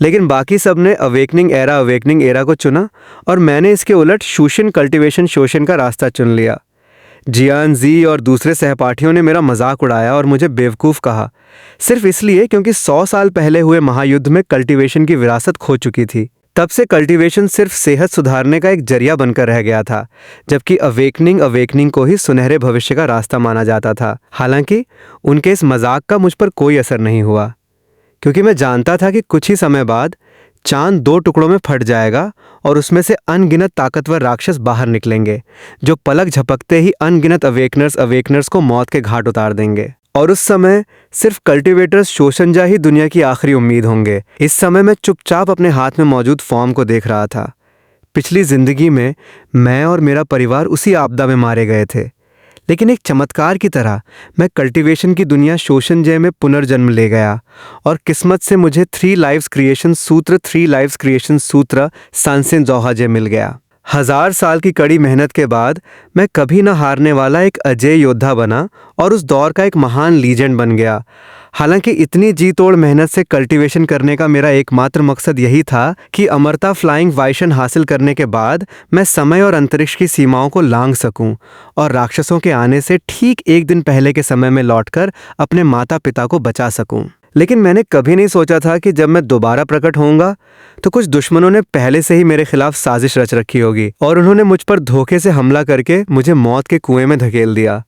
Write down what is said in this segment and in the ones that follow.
लेकिन बाकी सब ने अवेकनिंग एरा को चुना और मैंने इसके उलट शूशन कल्टीवेशन शोषण का रास्ता चुन लिया। जियान जी और दूसरे सहपाठियों ने मेरा मजाक उड़ाया और मुझे बेवकूफ़ कहा, सिर्फ इसलिए क्योंकि 100 साल पहले हुए महायुद्ध में कल्टीवेशन की विरासत खो चुकी थी। तब से कल्टीवेशन सिर्फ सेहत सुधारने का एक जरिया बनकर रह गया था, जबकि अवेकनिंग को ही सुनहरे भविष्य का रास्ता माना जाता था। हालांकि उनके इस मजाक का मुझ पर कोई असर नहीं हुआ, क्योंकि मैं जानता था कि कुछ ही समय बाद चांद 2 टुकड़ों में फट जाएगा और उसमें से अनगिनत ताकतवर राक्षस बाहर निकलेंगे, जो पलक झपकते ही अनगिनत अवेकनर्स को मौत के घाट उतार देंगे। और उस समय सिर्फ कल्टीवेटर्स शोषंजा ही दुनिया की आखिरी उम्मीद होंगे। इस समय मैं चुपचाप अपने हाथ में मौजूद फॉर्म को देख रहा था। पिछली जिंदगी में मैं और मेरा परिवार उसी आपदा में मारे गए थे, लेकिन एक चमत्कार की तरह मैं कल्टीवेशन की दुनिया शोषंजय में पुनर्जन्म ले गया और किस्मत से मुझे 3 लाइव्स क्रिएशन सूत्र सांसेन जोहाजे मिल गया। 1000 साल की कड़ी मेहनत के बाद मैं कभी न हारने वाला एक अजय योद्धा बना और उस दौर का एक महान लीजेंड बन गया। हालांकि इतनी जी तोड़ मेहनत से कल्टीवेशन करने का मेरा एकमात्र मकसद यही था कि अमरता फ्लाइंग वाइशन हासिल करने के बाद मैं समय और अंतरिक्ष की सीमाओं को लांघ सकूं और राक्षसों के आने से ठीक 1 दिन पहले के समय में लौटकर अपने माता पिता को बचा सकूं। लेकिन मैंने कभी नहीं सोचा था कि जब मैं दोबारा प्रकट होऊंगा तो कुछ दुश्मनों ने पहले से ही मेरे खिलाफ साजिश रच रखी होगी और उन्होंने मुझ पर धोखे से हमला करके मुझे मौत के कुएं में धकेल दिया।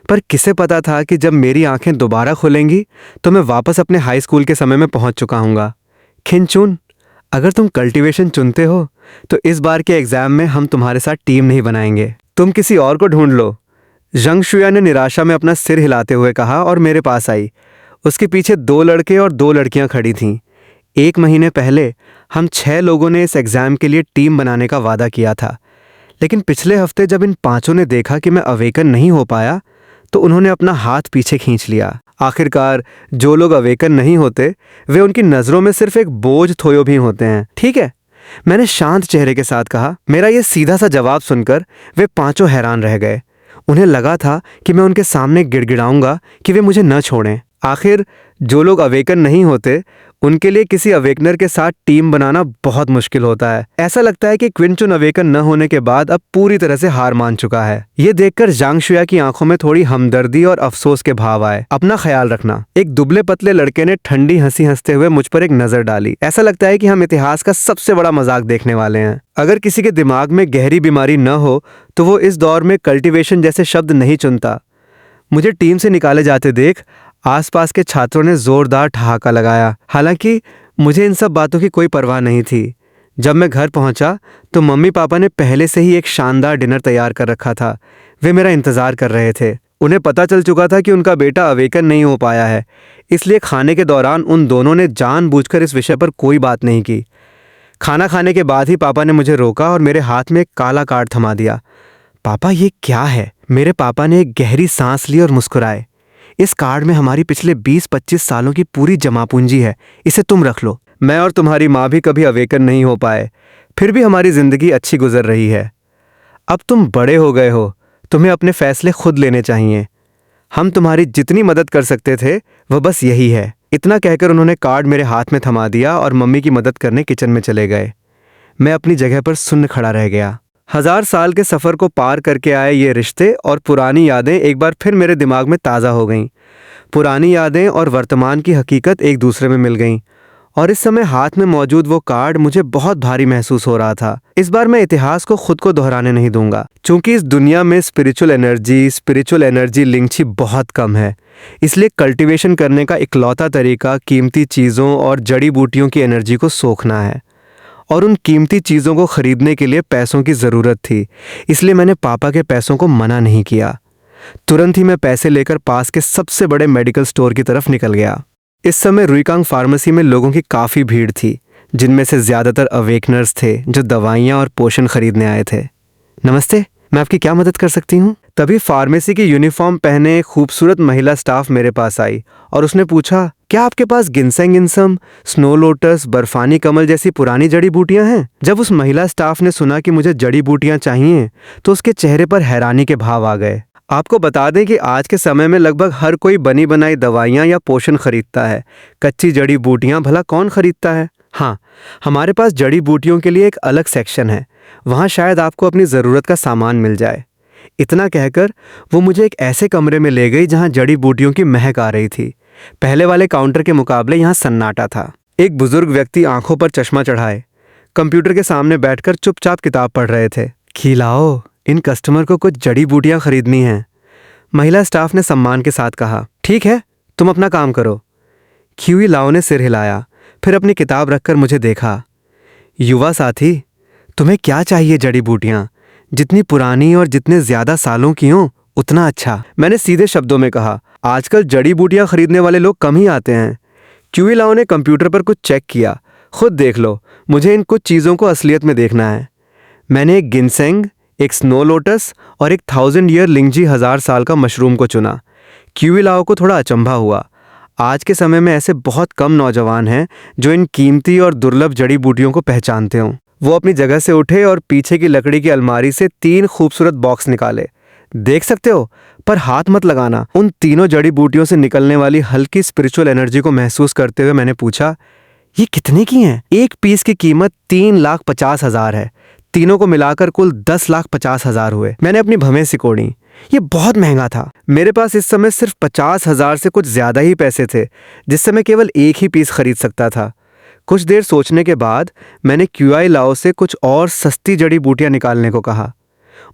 पर किसे पता था कि जब मेरी आंखें दोबारा खुलेंगी तो मैं वापस अपने हाई स्कूल के समय में पहुंच चुका हूँगा। खिंचुन, अगर तुम कल्टीवेशन चुनते हो तो इस बार के एग्जाम में हम तुम्हारे साथ टीम नहीं बनाएंगे, तुम किसी और को ढूंढ लो। जंग शुया ने निराशा में अपना सिर हिलाते हुए कहा और मेरे पास आई। उसके पीछे 2 लड़के और 2 लड़कियां खड़ी थीं। 1 महीने पहले हम 6 लोगों ने इस एग्जाम के लिए टीम बनाने का वादा किया था, लेकिन पिछले हफ्ते जब इन 5 ने देखा कि मैं अवेकन नहीं हो पाया तो उन्होंने अपना हाथ पीछे खींच लिया। आखिरकार जो लोग अवेकन नहीं होते वे उनकी नजरों में सिर्फ एक बोझ थोयो भी होते हैं। ठीक है, मैंने शांत चेहरे के साथ कहा। मेरा ये सीधा सा जवाब सुनकर वे 5 हैरान रह गए। उन्हें लगा था कि मैं उनके सामने गिड़गिड़ाऊंगा कि वे मुझे न छोड़ें। आखिर जो लोग अवेकन नहीं होते उनके लिए किसी अवेकनर के साथ टीम बनाना बहुत मुश्किल होता है। ऐसा लगता है कि क्विंचुन अवेकन न होने के बाद अब पूरी तरह से हार मान चुका है। ये देखकर जांग शुया की आंखों में थोड़ी हमदर्दी और अफसोस के भाव आए। अपना ख्याल रखना। एक दुबले पतले लड़के ने ठंडी हंसी हंसते हुए मुझ पर एक नजर डाली। ऐसा लगता है कि हम इतिहास का सबसे बड़ा मजाक देखने वाले हैं। अगर किसी के दिमाग में गहरी बीमारी न हो तो वो इस दौर में कल्टीवेशन जैसे शब्द नहीं चुनता। मुझे टीम से निकाले जाते देख आसपास के छात्रों ने जोरदार ठहाका लगाया। हालांकि मुझे इन सब बातों की कोई परवाह नहीं थी। जब मैं घर पहुंचा तो मम्मी पापा ने पहले से ही एक शानदार डिनर तैयार कर रखा था। वे मेरा इंतजार कर रहे थे। उन्हें पता चल चुका था कि उनका बेटा अवेकन नहीं हो पाया है, इसलिए खाने के दौरान उन दोनों ने जानबूझकर इस विषय पर कोई बात नहीं की। खाना खाने के बाद ही पापा ने मुझे रोका और मेरे हाथ में एक काला कार्ड थमा दिया। पापा, ये क्या है? मेरे पापा ने एक गहरी सांस ली और मुस्कुराए। इस कार्ड में हमारी पिछले 20-25 सालों की पूरी जमा पूंजी है, इसे तुम रख लो। मैं और तुम्हारी माँ भी कभी अवेकन नहीं हो पाए, फिर भी हमारी जिंदगी अच्छी गुजर रही है। अब तुम बड़े हो गए हो, तुम्हें अपने फैसले खुद लेने चाहिए। हम तुम्हारी जितनी मदद कर सकते थे वह बस यही है। इतना कहकर उन्होंने कार्ड मेरे हाथ में थमा दिया और मम्मी की मदद करने किचन में चले गए। मैं अपनी जगह पर सुन्न खड़ा रह गया। 1000 साल के सफ़र को पार करके आए ये रिश्ते और पुरानी यादें एक बार फिर मेरे दिमाग में ताज़ा हो गईं। पुरानी यादें और वर्तमान की हकीकत एक दूसरे में मिल गईं और इस समय हाथ में मौजूद वो कार्ड मुझे बहुत भारी महसूस हो रहा था। इस बार मैं इतिहास को खुद को दोहराने नहीं दूंगा, क्योंकि इस दुनिया में स्पिरिचुअल एनर्जी लिंची बहुत कम है। इसलिए कल्टीवेशन करने का इकलौता तरीका कीमती चीज़ों और जड़ी बूटियों की एनर्जी को सोखना है, और उन कीमती चीज़ों को खरीदने के लिए पैसों की ज़रूरत थी। इसलिए मैंने पापा के पैसों को मना नहीं किया। तुरंत ही मैं पैसे लेकर पास के सबसे बड़े मेडिकल स्टोर की तरफ निकल गया। इस समय रुईकांग फार्मेसी में लोगों की काफ़ी भीड़ थी, जिनमें से ज़्यादातर अवेकनर्स थे जो दवाइयाँ और पोषण खरीदने आए थे। नमस्ते, मैं आपकी क्या मदद कर सकती हूँ? तभी फार्मेसी की यूनिफॉर्म पहने एक खूबसूरत महिला स्टाफ मेरे पास आई और उसने पूछा, क्या आपके पास गिनसेंग इंसम, स्नो लोटस, बर्फानी कमल जैसी पुरानी जड़ी बूटियां हैं? जब उस महिला स्टाफ ने सुना कि मुझे जड़ी बूटियां चाहिए तो उसके चेहरे पर हैरानी के भाव आ गए। आपको बता दें कि आज के समय में लगभग हर कोई बनी बनाई दवाइयां या पोषण खरीदता है। कच्ची जड़ी बूटियां भला कौन खरीदता है? हाँ, हमारे पास जड़ी बूटियों के लिए एक अलग सेक्शन है। वहाँ शायद आपको अपनी ज़रूरत का सामान मिल जाए। इतना कहकर वो मुझे एक ऐसे कमरे में ले गई जहाँ जड़ी बूटियों की महक आ रही थी। पहले वाले काउंटर के मुकाबले यहाँ सन्नाटा था। एक बुजुर्ग व्यक्ति आंखों पर चश्मा चढ़ाए कंप्यूटर के सामने बैठकर चुपचाप किताब पढ़ रहे थे। खिलाओ, इन कस्टमर को कुछ जड़ी बूटियां खरीदनी हैं। महिला स्टाफ ने सम्मान के साथ कहा। ठीक है, तुम अपना काम करो। क्यूई लाओ ने सिर हिलाया, फिर अपनी किताब रखकर मुझे देखा। युवा साथी, तुम्हें क्या चाहिए जड़ी बूटियां? जितनी पुरानी और जितने ज्यादा सालों की हों उतना अच्छा, मैंने सीधे शब्दों में कहा। आजकल जड़ी बूटियां खरीदने वाले लोग कम ही आते हैं। क्यूई लाओ ने कंप्यूटर पर कुछ चेक किया। खुद देख लो, मुझे इन कुछ चीज़ों को असलियत में देखना है। मैंने एक गिनसेंग, एक स्नो लोटस और एक 1000 ईयर लिंगजी 1000 साल का मशरूम को चुना। क्यूई लाओ को थोड़ा अचंभा हुआ। आज के समय में ऐसे बहुत कम नौजवान हैं जो इन कीमती और दुर्लभ जड़ी बूटियों को पहचानते हों। वो अपनी जगह से उठे और पीछे की लकड़ी की अलमारी से 3 खूबसूरत बॉक्स निकाले। देख सकते हो, पर हाथ मत लगाना। उन तीनों जड़ी बूटियों से निकलने वाली हल्की स्पिरिचुअल एनर्जी को महसूस करते हुए मैंने पूछा, ये कितने की हैं? एक पीस की कीमत 3,50,000 है। तीनों को मिलाकर कुल 10,50,000 हुए। मैंने अपनी भवें सिकोड़ी। ये बहुत महंगा था। मेरे पास इस समय सिर्फ 50,000 से कुछ ज्यादा ही पैसे थे, जिससे मैं केवल एक ही पीस खरीद सकता था। कुछ देर सोचने के बाद मैंने क्यूआई लाओ से कुछ और सस्ती जड़ी बूटियां निकालने को कहा।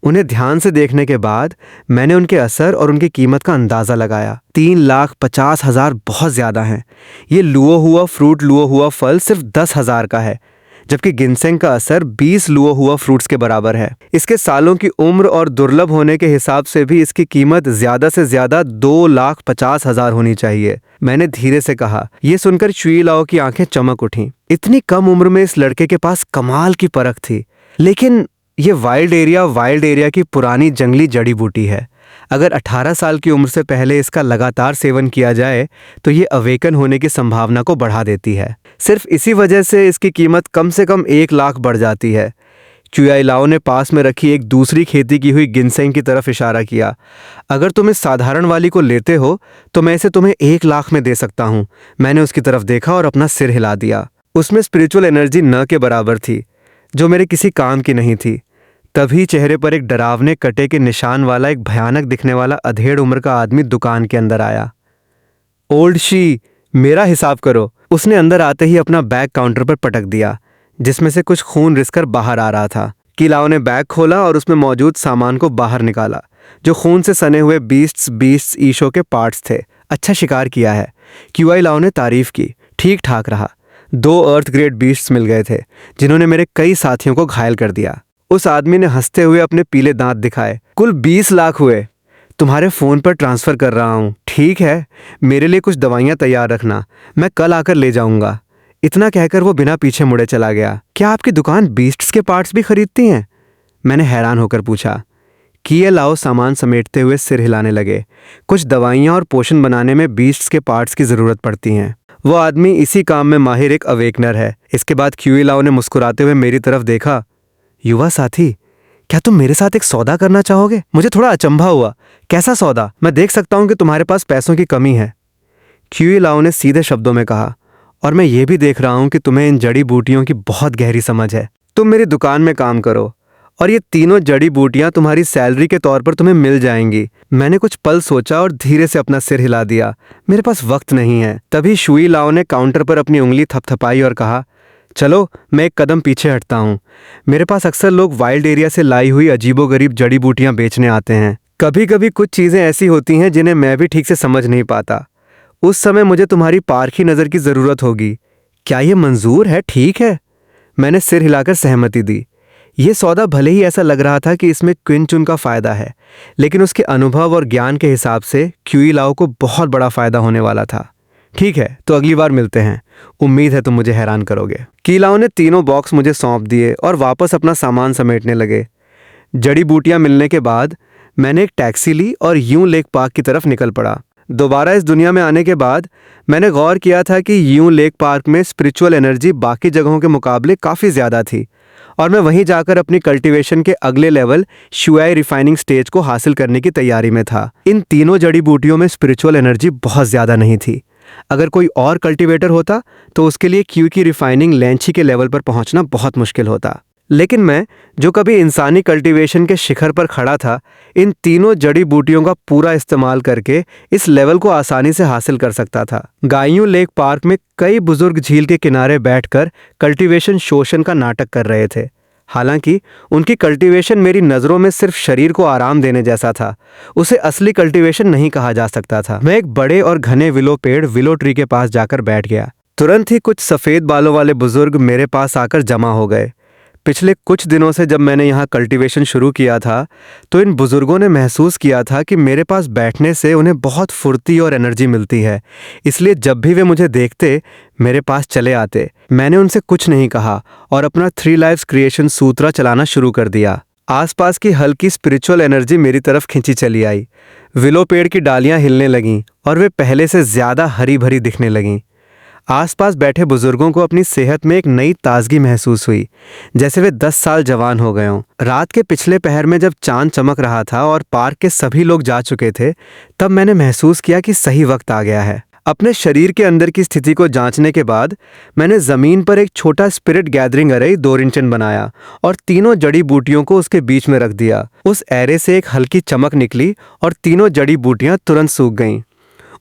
उन्हें ध्यान से देखने के बाद मैंने उनके असर और उनकी कीमत का अंदाजा लगाया। 3,50,000 बहुत ज्यादा हैं। ये लुओ हुआ फल सिर्फ 10,000 का है, जबकि गिनसेंग का असर 20 लुओ हुआ फ्रूट्स के बराबर है। इसके सालों की उम्र और दुर्लभ होने के हिसाब से भी इसकी कीमत ज्यादा से ज्यादा 2,50,000 होनी चाहिए। मैंने धीरे से कहा। यह सुनकर क्यूई लाओ की आंखें चमक उठीं। इतनी कम उम्र में इस लड़के के पास कमाल की परख थी। लेकिन ये वाइल्ड एरिया की पुरानी जंगली जड़ी बूटी है। अगर 18 साल की उम्र से पहले इसका लगातार सेवन किया जाए तो ये अवेकन होने की संभावना को बढ़ा देती है। सिर्फ इसी वजह से इसकी कीमत कम से कम 1 लाख बढ़ जाती है। क्यूआई लाओ ने पास में रखी एक दूसरी खेती की हुई गिनसेंग की तरफ इशारा किया। अगर तुम इस साधारण वाली को लेते हो तो मैं इसे तुम्हें 1 लाख में दे सकता हूँ। मैंने उसकी तरफ देखा और अपना सिर हिला दिया। उसमें स्पिरिचुअल एनर्जी न के बराबर थी, जो मेरे किसी काम की नहीं थी। तभी चेहरे पर एक डरावने कटे के निशान वाला एक भयानक दिखने वाला अधेड़ उम्र का आदमी दुकान के अंदर आया। ओल्ड शी, मेरा हिसाब करो। उसने अंदर आते ही अपना बैग काउंटर पर पटक दिया, जिसमें से कुछ खून रिसकर बाहर आ रहा था। किलाओ ने बैग खोला और उसमें मौजूद सामान को बाहर निकाला, जो खून से सने हुए बीस्ट्स ईशो के पार्ट्स थे। अच्छा शिकार किया है। क्यूआई लाओ ने तारीफ की। ठीक ठाक रहा। 2 अर्थ ग्रेड बीस्ट्स मिल गए थे, जिन्होंने मेरे कई साथियों को घायल कर दिया। उस आदमी ने हंसते हुए अपने पीले दांत दिखाए। कुल 20 लाख हुए। तुम्हारे फोन पर ट्रांसफर कर रहा हूँ। ठीक है, मेरे लिए कुछ दवाइयाँ तैयार रखना, मैं कल आकर ले जाऊंगा। इतना कहकर वो बिना पीछे मुड़े चला गया। क्या आपकी दुकान बीस्ट्स के पार्ट्स भी खरीदती हैं? मैंने हैरान होकर पूछा। किए लाओ सामान समेटते हुए सिर हिलाने लगे। कुछ दवाइयाँ और पोषण बनाने में बीस्ट्स के पार्ट्स की जरूरत पड़ती हैं। वो आदमी इसी काम में माहिर एक अवेकनर है। इसके बाद क्यूई लाओ ने मुस्कुराते हुए मेरी तरफ देखा। युवा साथी, क्या तुम मेरे साथ एक सौदा करना चाहोगे? मुझे थोड़ा अचंभा हुआ। कैसा सौदा? मैं देख सकता हूं कि तुम्हारे पास पैसों की कमी है। क्यूई लाओ ने सीधे शब्दों में कहा। और मैं ये भी देख रहा हूं कि तुम्हें इन जड़ी बूटियों की बहुत गहरी समझ है। तुम मेरी दुकान में काम करो और ये तीनों जड़ी बूटियां तुम्हारी सैलरी के तौर पर तुम्हें मिल जाएंगी। मैंने कुछ पल सोचा और धीरे से अपना सिर हिला दिया। मेरे पास वक्त नहीं है। तभी क्यूई लाओ ने काउंटर पर अपनी उंगली थपथपाई और कहा, चलो मैं एक कदम पीछे हटता हूँ। मेरे पास अक्सर लोग वाइल्ड एरिया से लाई हुई अजीबोगरीब जड़ी बूटियां बेचने आते हैं। कभी कभी कुछ चीज़ें ऐसी होती हैं जिन्हें मैं भी ठीक से समझ नहीं पाता। उस समय मुझे तुम्हारी पारखी नज़र की ज़रूरत होगी। क्या ये मंजूर है? ठीक है। मैंने सिर हिलाकर सहमति दी। ये सौदा भले ही ऐसा लग रहा था कि इसमें क्विंचुन का फ़ायदा है, लेकिन उसके अनुभव और ज्ञान के हिसाब से क्यूई लाओ को बहुत बड़ा फ़ायदा होने वाला था। ठीक है, तो अगली बार मिलते हैं। उम्मीद है तुम मुझे हैरान करोगे। कीलाओ ने तीनों बॉक्स मुझे सौंप दिए और वापस अपना सामान समेटने लगे। जड़ी बूटियां मिलने के बाद मैंने एक टैक्सी ली और यूं लेक पार्क की तरफ निकल पड़ा। दोबारा इस दुनिया में आने के बाद मैंने गौर किया था कि यूं लेक पार्क में स्पिरिचुअल एनर्जी बाकी जगहों के मुकाबले काफ़ी ज़्यादा थी और मैं वहीं जाकर अपनी कल्टीवेशन के अगले लेवल शुआई रिफाइनिंग स्टेज को हासिल करने की तैयारी में था। इन तीनों जड़ी बूटियों में स्पिरिचुअल एनर्जी बहुत ज़्यादा नहीं थी, अगर कोई और कल्टीवेटर होता तो उसके लिए क्यू की रिफाइनिंग लैंची के लेवल पर पहुंचना बहुत मुश्किल होता। लेकिन मैं, जो कभी इंसानी कल्टीवेशन के शिखर पर खड़ा था, इन तीनों जड़ी बूटियों का पूरा इस्तेमाल करके इस लेवल को आसानी से हासिल कर सकता था। गाइयों लेक पार्क में कई बुजुर्ग झील के किनारे बैठकर कल्टीवेशन शोषण का नाटक कर रहे थे। हालांकि उनकी कल्टीवेशन मेरी नज़रों में सिर्फ शरीर को आराम देने जैसा था, उसे असली कल्टीवेशन नहीं कहा जा सकता था। मैं एक बड़े और घने विलो पेड़ विलो ट्री के पास जाकर बैठ गया। तुरंत ही कुछ सफ़ेद बालों वाले बुजुर्ग मेरे पास आकर जमा हो गए। पिछले कुछ दिनों से जब मैंने यहाँ कल्टीवेशन शुरू किया था तो इन बुजुर्गों ने महसूस किया था कि मेरे पास बैठने से उन्हें बहुत फुर्ती और एनर्जी मिलती है, इसलिए जब भी वे मुझे देखते मेरे पास चले आते। मैंने उनसे कुछ नहीं कहा और अपना 3 लाइव्स क्रिएशन सूत्रा चलाना शुरू कर दिया। आसपास की हल्की स्पिरिचुअल एनर्जी मेरी तरफ खिंची चली आई। विलो पेड़ की डालियां हिलने लगीं और वे पहले से ज्यादा हरी भरी दिखने लगीं। आसपास बैठे बुजुर्गों को अपनी सेहत में एक नई ताजगी महसूस हुई, जैसे वे 10 साल जवान हो गए हों। रात के पिछले पहर में जब चांद चमक रहा था और पार्क के सभी लोग जा चुके थे, तब मैंने महसूस किया कि सही वक्त आ गया है। अपने शरीर के अंदर की स्थिति को जांचने के बाद मैंने जमीन पर एक छोटा स्पिरिट गैदरिंग अरे डोरिंचन बनाया और तीनों जड़ी बूटियों को उसके बीच में रख दिया। उस एरे से एक हल्की चमक निकली और तीनों जड़ी बूटियां तुरंत सूख गईं।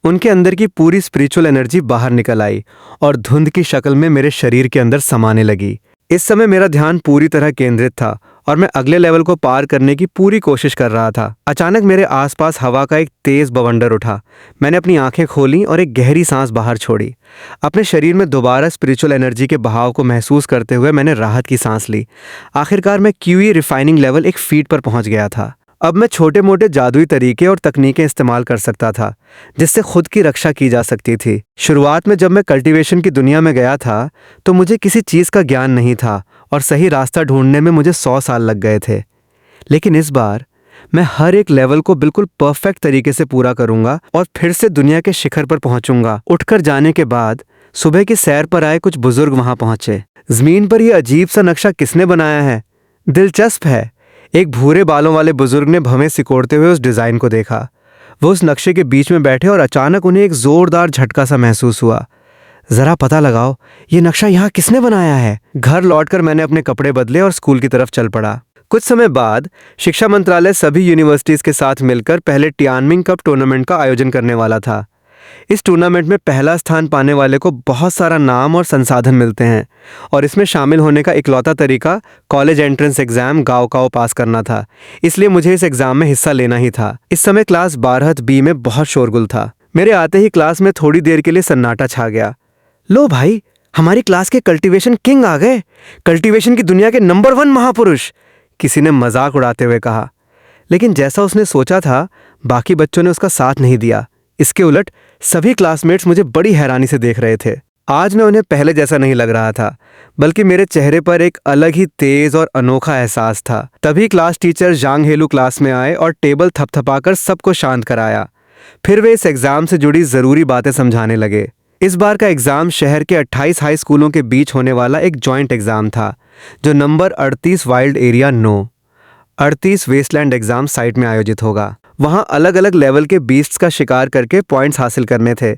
उनके अंदर की पूरी स्पिरिचुअल एनर्जी बाहर निकल आई और धुंध की शक्ल में मेरे शरीर के अंदर समाने लगी। इस समय मेरा ध्यान पूरी तरह केंद्रित था और मैं अगले लेवल को पार करने की पूरी कोशिश कर रहा था। अचानक मेरे आसपास हवा का एक तेज बवंडर उठा। मैंने अपनी आंखें खोलीं और एक गहरी सांस बाहर छोड़ी। अपने शरीर में दोबारा स्पिरिचुअल एनर्जी के बहाव को महसूस करते हुए मैंने राहत की सांस ली। आखिरकार मैं क्यूई रिफाइनिंग लेवल 1 फीट पर पहुंच गया था। अब मैं छोटे मोटे जादुई तरीके और तकनीकें इस्तेमाल कर सकता था जिससे खुद की रक्षा की जा सकती थी। शुरुआत में जब मैं कल्टीवेशन की दुनिया में गया था तो मुझे किसी चीज़ का ज्ञान नहीं था और सही रास्ता ढूंढने में मुझे 100 साल लग गए थे। लेकिन इस बार मैं हर एक लेवल को बिल्कुल परफेक्ट तरीके से पूरा करूंगा और फिर से दुनिया के शिखर पर पहुंचूंगा। उठकर जाने के बाद सुबह की सैर पर आए कुछ बुजुर्ग वहां पहुंचे। जमीन पर यह अजीब सा नक्शा किसने बनाया है? दिलचस्प है। एक भूरे बालों वाले बुजुर्ग ने भवें सिकोड़ते हुए उस डिजाइन को देखा। वो उस नक्शे के बीच में बैठे और अचानक उन्हें एक जोरदार झटका सा महसूस हुआ। जरा पता लगाओ, ये नक्शा यहाँ किसने बनाया है? घर लौटकर मैंने अपने कपड़े बदले और स्कूल की तरफ चल पड़ा। कुछ समय बाद शिक्षा मंत्रालय सभी यूनिवर्सिटीज के साथ मिलकर पहले टियानमिंग कप टूर्नामेंट का आयोजन करने वाला था। इस टूर्नामेंट में पहला स्थान पाने वाले को बहुत सारा नाम और संसाधन मिलते हैं और इसमें शामिल होने का इकलौता तरीका कॉलेज एंट्रेंस एग्जाम गाँव पास करना था। इसलिए मुझे इस एग्जाम में हिस्सा लेना ही था। इस समय क्लास 12 बी में बहुत शोरगुल था। मेरे आते ही क्लास में थोड़ी देर के लिए सन्नाटा छा गया। लो भाई, हमारी क्लास के कल्टीवेशन किंग आ गए, कल्टीवेशन की दुनिया के नंबर 1 महापुरुष, किसी ने मजाक उड़ाते हुए कहा। लेकिन जैसा उसने सोचा था, बाकी बच्चों ने उसका साथ नहीं दिया। इसके उलट सभी क्लासमेट्स मुझे बड़ी हैरानी से देख रहे थे। आज मैं उन्हें पहले जैसा नहीं लग रहा था, बल्कि मेरे चेहरे पर एक अलग ही तेज और अनोखा एहसास था। तभी क्लास टीचर जांग हेलू क्लास में आए और टेबल थपथपाकर सबको शांत कराया। फिर वे इस एग्जाम से जुड़ी जरूरी बातें समझाने लगे। इस बार का एग्जाम शहर के 28 हाई स्कूलों के बीच होने वाला एक जॉइंट एग्जाम था, जो number 38 wild area 9 38 wasteland exam site में आयोजित होगा। वहां अलग अलग लेवल के बीस्ट्स का शिकार करके पॉइंट्स हासिल करने थे,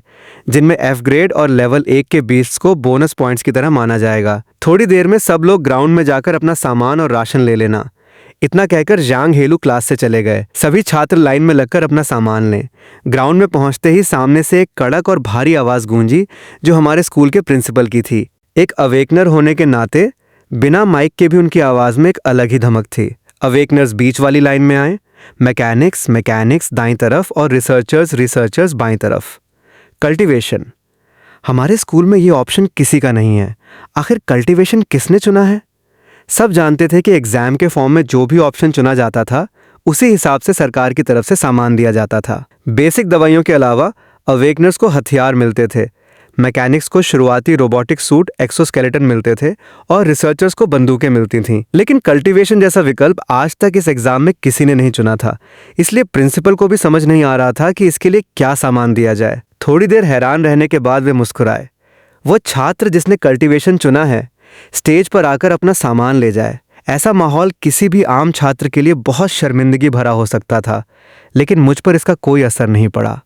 जिनमें एफ ग्रेड और लेवल 1 के बीस्ट्स को बोनस पॉइंट्स की तरह माना जाएगा। थोड़ी देर में सब लोग ग्राउंड में जाकर अपना सामान और राशन ले लेना। इतना कहकर जांग हेलू क्लास से चले गए। सभी छात्र लाइन में लगकर अपना सामान लें। ग्राउंड में पहुंचते ही सामने से एक कड़क और भारी आवाज गूंजी, जो हमारे स्कूल के प्रिंसिपल की थी। एक अवेकनर होने के नाते बिना माइक के भी उनकी आवाज में एक अलग ही धमक थी। अवेकनर्स बीच वाली लाइन में आए, मैकेनिक्स दाईं तरफ और रिसर्चर्स बाईं तरफ। कल्टीवेशन। हमारे स्कूल में ये ऑप्शन किसी का नहीं है। आखिर कल्टीवेशन किसने चुना है? सब जानते थे कि एग्जाम के फॉर्म में जो भी ऑप्शन चुना जाता था, उसी हिसाब से सरकार की तरफ से सामान दिया जाता था। बेसिक दवाइयों के अलावा अवेकनर्स को हथियार मिलते थे, मैकेनिक्स को शुरुआती रोबोटिक सूट एक्सोस्केलेटन मिलते थे और रिसर्चर्स को बंदूकें मिलती थीं। लेकिन कल्टीवेशन जैसा विकल्प आज तक इस एग्जाम में किसी ने नहीं चुना था, इसलिए प्रिंसिपल को भी समझ नहीं आ रहा था कि इसके लिए क्या सामान दिया जाए। थोड़ी देर हैरान रहने के बाद वे मुस्कुराए। वो छात्र जिसने कल्टीवेशन चुना है, स्टेज पर आकर अपना सामान ले जाए। ऐसा माहौल किसी भी आम छात्र के लिए बहुत शर्मिंदगी भरा हो सकता था, लेकिन मुझ पर इसका कोई असर नहीं पड़ा।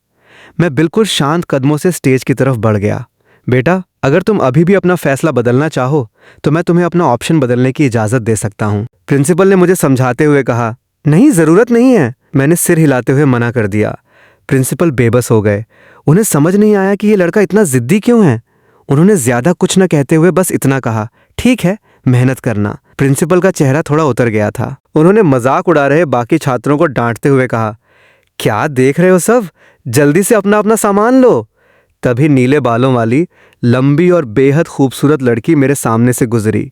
मैं बिल्कुल शांत कदमों से स्टेज की तरफ बढ़ गया। बेटा, अगर तुम अभी भी अपना फैसला बदलना चाहो तो मैं तुम्हें अपना ऑप्शन बदलने की इजाजत दे सकता हूँ। प्रिंसिपल ने मुझे समझाते हुए कहा। नहीं, जरूरत नहीं है, मैंने सिर हिलाते हुए मना कर दिया। प्रिंसिपल बेबस हो गए। उन्हें समझ नहीं आया कि ये लड़का इतना जिद्दी क्यों है। उन्होंने ज्यादा कुछ न कहते हुए बस इतना कहा, ठीक है, मेहनत करना। प्रिंसिपल का चेहरा थोड़ा उतर गया था। उन्होंने मजाक उड़ा रहे बाकी छात्रों को डांटते हुए कहा, क्या देख रहे हो सब, जल्दी से अपना अपना सामान लो। तभी नीले बालों वाली लंबी और बेहद खूबसूरत लड़की मेरे सामने से गुजरी।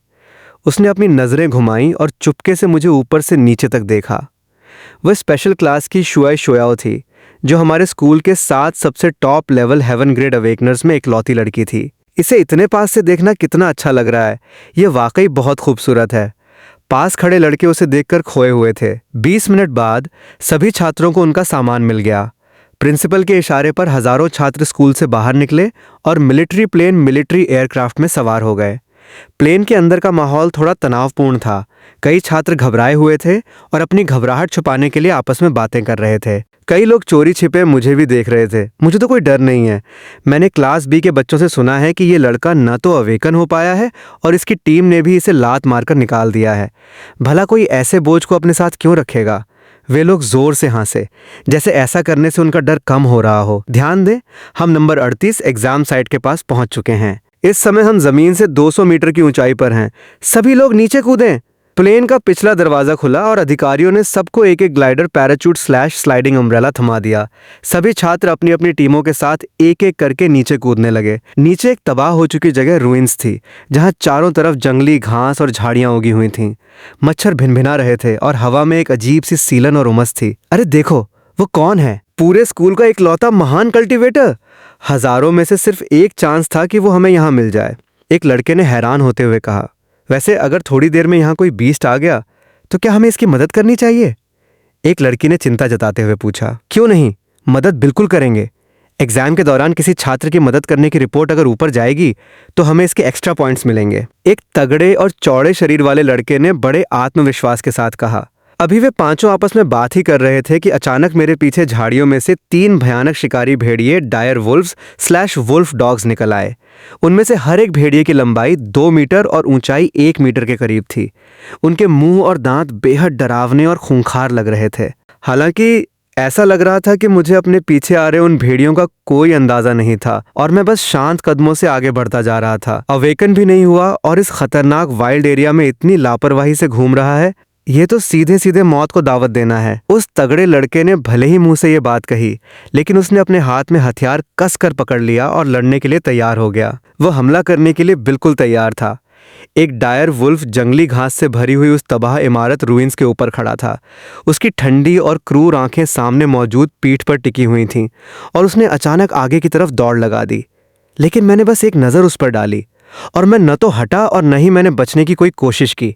उसने अपनी नजरें घुमाई और चुपके से मुझे ऊपर से नीचे तक देखा। वह स्पेशल क्लास की शुआई शोयाओ थी, जो हमारे स्कूल के 7 सबसे टॉप लेवल हेवन ग्रेड अवेकनर्स में इकलौती लड़की थी। इसे इतने पास से देखना कितना अच्छा लग रहा है, ये वाकई बहुत खूबसूरत है। पास खड़े लड़के उसे देखकर खोए हुए थे। 20 मिनट बाद सभी छात्रों को उनका सामान मिल गया। प्रिंसिपल के इशारे पर हजारों छात्र स्कूल से बाहर निकले और मिलिट्री प्लेन मिलिट्री एयरक्राफ्ट में सवार हो गए। प्लेन के अंदर का माहौल थोड़ा तनावपूर्ण था। कई छात्र घबराए हुए थे और अपनी घबराहट छुपाने के लिए आपस में बातें कर रहे थे। कई लोग चोरी छिपे मुझे भी देख रहे थे। मुझे तो कोई डर नहीं है। मैंने क्लास बी के बच्चों से सुना है कि ये लड़का न तो अवेकन हो पाया है और इसकी टीम ने भी इसे लात मारकर निकाल दिया है। भला कोई ऐसे बोझ को अपने साथ क्यों रखेगा। वे लोग जोर से हंसे, जैसे ऐसा करने से उनका डर कम हो रहा हो। ध्यान दें, हम नंबर 38 एग्जाम साइट के पास पहुंच चुके हैं। इस समय हम जमीन से 200 मीटर की ऊंचाई पर हैं। सभी लोग नीचे कूदें। प्लेन का पिछला दरवाजा खुला और अधिकारियों ने सबको एक एक ग्लाइडर, पैराचूट स्लैश स्लाइडिंग अम्ब्रेला थमा दिया। सभी छात्र अपनी अपनी टीमों के साथ एक एक करके नीचे कूदने लगे। नीचे एक तबाह हो चुकी जगह रुइंस थी, जहां चारों तरफ जंगली घास और झाड़ियां उगी हुई थीं। मच्छर भिनभिना रहे थे और हवा में एक अजीब सी सीलन और उमस थी। अरे देखो, वो कौन है? पूरे स्कूल का इकलौता महान कल्टीवेटर। हजारों में से सिर्फ एक चांस था कि वो हमें यहाँ मिल जाए। एक लड़के ने हैरान होते हुए कहा, वैसे अगर थोड़ी देर में यहाँ कोई बीस्ट आ गया तो क्या हमें इसकी मदद करनी चाहिए? एक लड़की ने चिंता जताते हुए पूछा। क्यों नहीं, मदद बिल्कुल करेंगे। एग्जाम के दौरान किसी छात्र की मदद करने की रिपोर्ट अगर ऊपर जाएगी तो हमें इसके एक्स्ट्रा पॉइंट्स मिलेंगे। एक तगड़े और चौड़े शरीर वाले लड़के ने बड़े आत्मविश्वास के साथ कहा। अभी वे पांचों आपस में बात ही कर रहे थे कि अचानक मेरे पीछे झाड़ियों में से 3 भयानक शिकारी भेड़िए, dire wolfs slash wolf dogs निकल आए। उनमें से हर एक भेड़िए की लंबाई 2 मीटर और ऊंचाई 1 मीटर के करीब थी। उनके मुंह और दांत बेहद डरावने और खूंखार लग रहे थे। हालांकि ऐसा लग रहा था कि मुझे अपने पीछे आ रहे उन भेड़ियों का कोई अंदाजा नहीं था और मैं बस शांत कदमों से आगे बढ़ता जा रहा था। अवेकन भी नहीं हुआ और इस खतरनाक वाइल्ड एरिया में इतनी लापरवाही से घूम रहा है। ये तो सीधे सीधे मौत को दावत देना है। उस तगड़े लड़के ने भले ही मुंह से ये बात कही, लेकिन उसने अपने हाथ में हथियार कसकर पकड़ लिया और लड़ने के लिए तैयार हो गया। वो हमला करने के लिए बिल्कुल तैयार था। एक डायर वुल्फ जंगली घास से भरी हुई उस तबाह इमारत रुइंस के ऊपर खड़ा था। उसकी ठंडी और क्रूर आंखें सामने मौजूद पीठ पर टिकी हुई थीं और उसने अचानक आगे की तरफ दौड़ लगा दी। लेकिन मैंने बस एक नजर उस पर डाली और मैं न तो हटा और न ही मैंने बचने की कोई कोशिश की।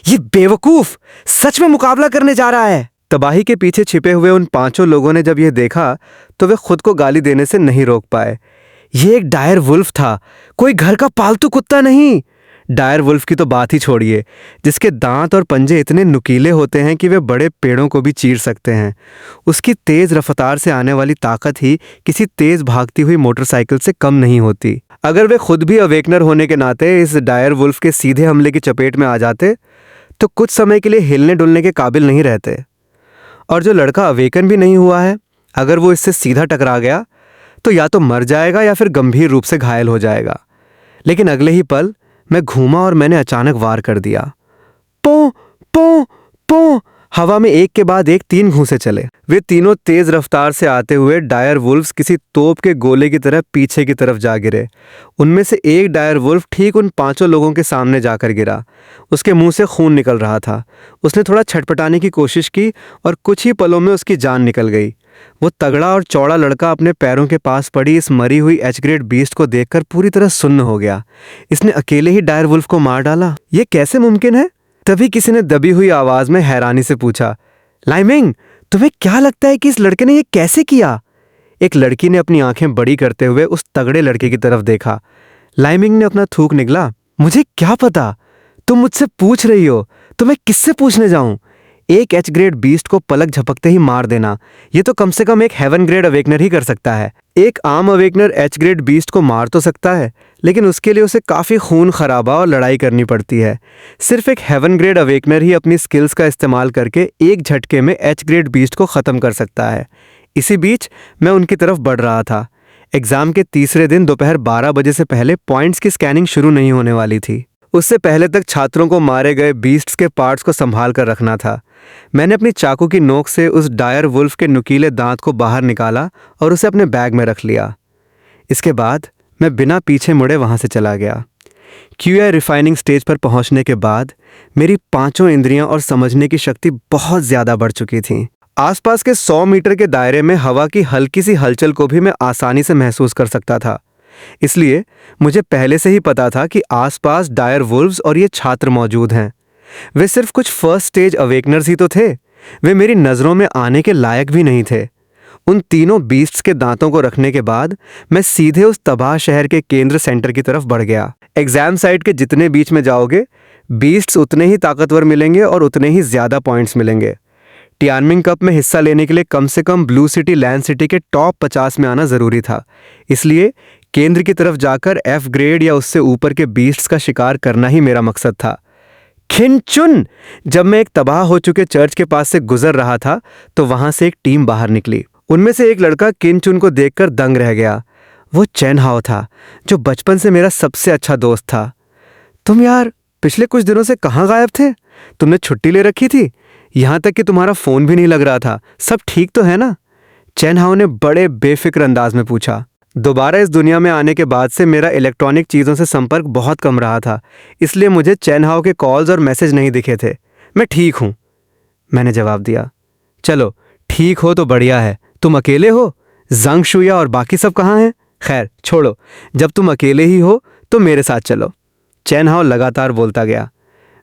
ये बेवकूफ सच में मुकाबला करने जा रहा है। तबाही के पीछे छिपे हुए उन 5 लोगों ने जब यह देखा तो वे खुद को गाली देने से नहीं रोक पाए। ये एक डायर वुल्फ था, कोई घर का पालतू कुत्ता नहीं। डायर वुल्फ की तो बात ही छोड़िए, जिसके दांत और पंजे इतने नुकीले होते हैं कि वे बड़े पेड़ों को भी चीर सकते हैं। उसकी तेज रफ्तार से आने वाली ताकत ही किसी तेज भागती हुई मोटरसाइकिल से कम नहीं होती। अगर वे खुद भी अवेकनर होने के नाते इस डायर वुल्फ के सीधे हमले की चपेट में आ जाते तो कुछ समय के लिए हिलने डुलने के काबिल नहीं रहते। और जो लड़का अवेकन भी नहीं हुआ है, अगर वो इससे सीधा टकरा गया तो या तो मर जाएगा या फिर गंभीर रूप से घायल हो जाएगा। लेकिन अगले ही पल मैं घूमा और मैंने अचानक वार कर दिया। पो पो पो हवा में एक के बाद एक 3 घूंसे चले। वे तीनों तेज रफ्तार से आते हुए डायर वुल्फ्स किसी तोप के गोले की तरह पीछे की तरफ जा गिरे। उनमें से एक डायर वुल्फ ठीक उन 5 लोगों के सामने जाकर गिरा। उसके मुंह से खून निकल रहा था। उसने थोड़ा छटपटाने की कोशिश की और कुछ ही पलों में उसकी जान निकल गई। वो तगड़ा और चौड़ा लड़का अपने पैरों के पास पड़ी इस मरी हुई एच ग्रेड बीस्ट को देखकर पूरी तरह सुन्न हो गया। इसने अकेले ही डायर वुल्फ को मार डाला, ये कैसे मुमकिन है? तभी किसी ने दबी हुई आवाज में हैरानी से पूछा, लाइमिंग, तुम्हें क्या लगता है कि इस लड़के ने ये कैसे किया? एक लड़की ने अपनी आंखें बड़ी करते हुए उस तगड़े लड़के की तरफ देखा। लाइमिंग ने अपना थूक निगला, मुझे क्या पता, तुम मुझसे पूछ रही हो तो मैं किससे पूछने जाऊं? एक एच ग्रेड बीस्ट को पलक झपकते ही मार देना, ये तो कम से कम एक हेवन ग्रेड अवेकनर ही कर सकता है। एक आम अवेकनर एच ग्रेड बीस्ट को मार तो सकता है, लेकिन उसके लिए उसे काफ़ी खून खराबा और लड़ाई करनी पड़ती है। सिर्फ एक हेवन ग्रेड अवेकनर ही अपनी स्किल्स का इस्तेमाल करके एक झटके में एच ग्रेड बीस्ट को ख़त्म कर सकता है। इसी बीच मैं उनकी तरफ बढ़ रहा था। एग्ज़ाम के तीसरे दिन दोपहर 12 बजे से पहले पॉइंट्स की स्कैनिंग शुरू नहीं होने वाली थी। उससे पहले तक छात्रों को मारे गए बीस्ट्स के पार्ट्स को संभाल कर रखना था। मैंने अपनी चाकू की नोक से उस डायर वुल्फ के नुकीले दांत को बाहर निकाला और उसे अपने बैग में रख लिया। इसके बाद मैं बिना पीछे मुड़े वहां से चला गया। QI रिफाइनिंग स्टेज पर पहुंचने के बाद मेरी पांचों इंद्रियां और समझने की शक्ति बहुत ज़्यादा बढ़ चुकी थी। आसपास के 100 मीटर के दायरे में हवा की हल्की सी हलचल को भी मैं आसानी से महसूस कर सकता था। इसलिए मुझे पहले से ही पता था कि आसपास डायर वुल्व्स और ये छात्र मौजूद हैं। वे सिर्फ कुछ फर्स्ट स्टेज अवेकनर्स ही तो थे, वे मेरी नज़रों में आने के लायक भी नहीं थे। उन तीनों बीस्ट्स के दांतों को रखने के बाद मैं सीधे उस तबाह शहर के केंद्र सेंटर की तरफ बढ़ गया। एग्जाम साइट के जितने बीच में जाओगे, बीस्ट्स उतने ही ताकतवर मिलेंगे और उतने ही ज़्यादा पॉइंट्स मिलेंगे। टियानमिंग कप में हिस्सा लेने के लिए कम से कम ब्लू सिटी लैंड सिटी के टॉप 50 में आना ज़रूरी था। इसलिए केंद्र की तरफ जाकर F ग्रेड या उससे ऊपर के बीस्ट्स का शिकार करना ही मेरा मकसद था। खिनचुन! जब मैं एक तबाह हो चुके चर्च के पास से गुजर रहा था तो वहां से एक टीम बाहर निकली। उनमें से एक लड़का किनचुन को देखकर दंग रह गया। वो चेन हाओ था, जो बचपन से मेरा सबसे अच्छा दोस्त था। तुम यार पिछले कुछ दिनों से कहाँ गायब थे? तुमने छुट्टी ले रखी थी? यहाँ तक कि तुम्हारा फोन भी नहीं लग रहा था। सब ठीक तो है ना? चेन हाओ ने बड़े बेफिक्र अंदाज में पूछा। दोबारा इस दुनिया में आने के बाद से मेरा इलेक्ट्रॉनिक चीज़ों से संपर्क बहुत कम रहा था, इसलिए मुझे चेन हाओ के कॉल्स और मैसेज नहीं दिखे थे। मैं ठीक हूँ, मैंने जवाब दिया। चलो ठीक हो तो बढ़िया है। तुम अकेले हो? जंग शुया और बाकी सब कहाँ हैं? खैर छोड़ो, जब तुम अकेले ही हो तो मेरे साथ चलो। चेन हाओ लगातार बोलता गया।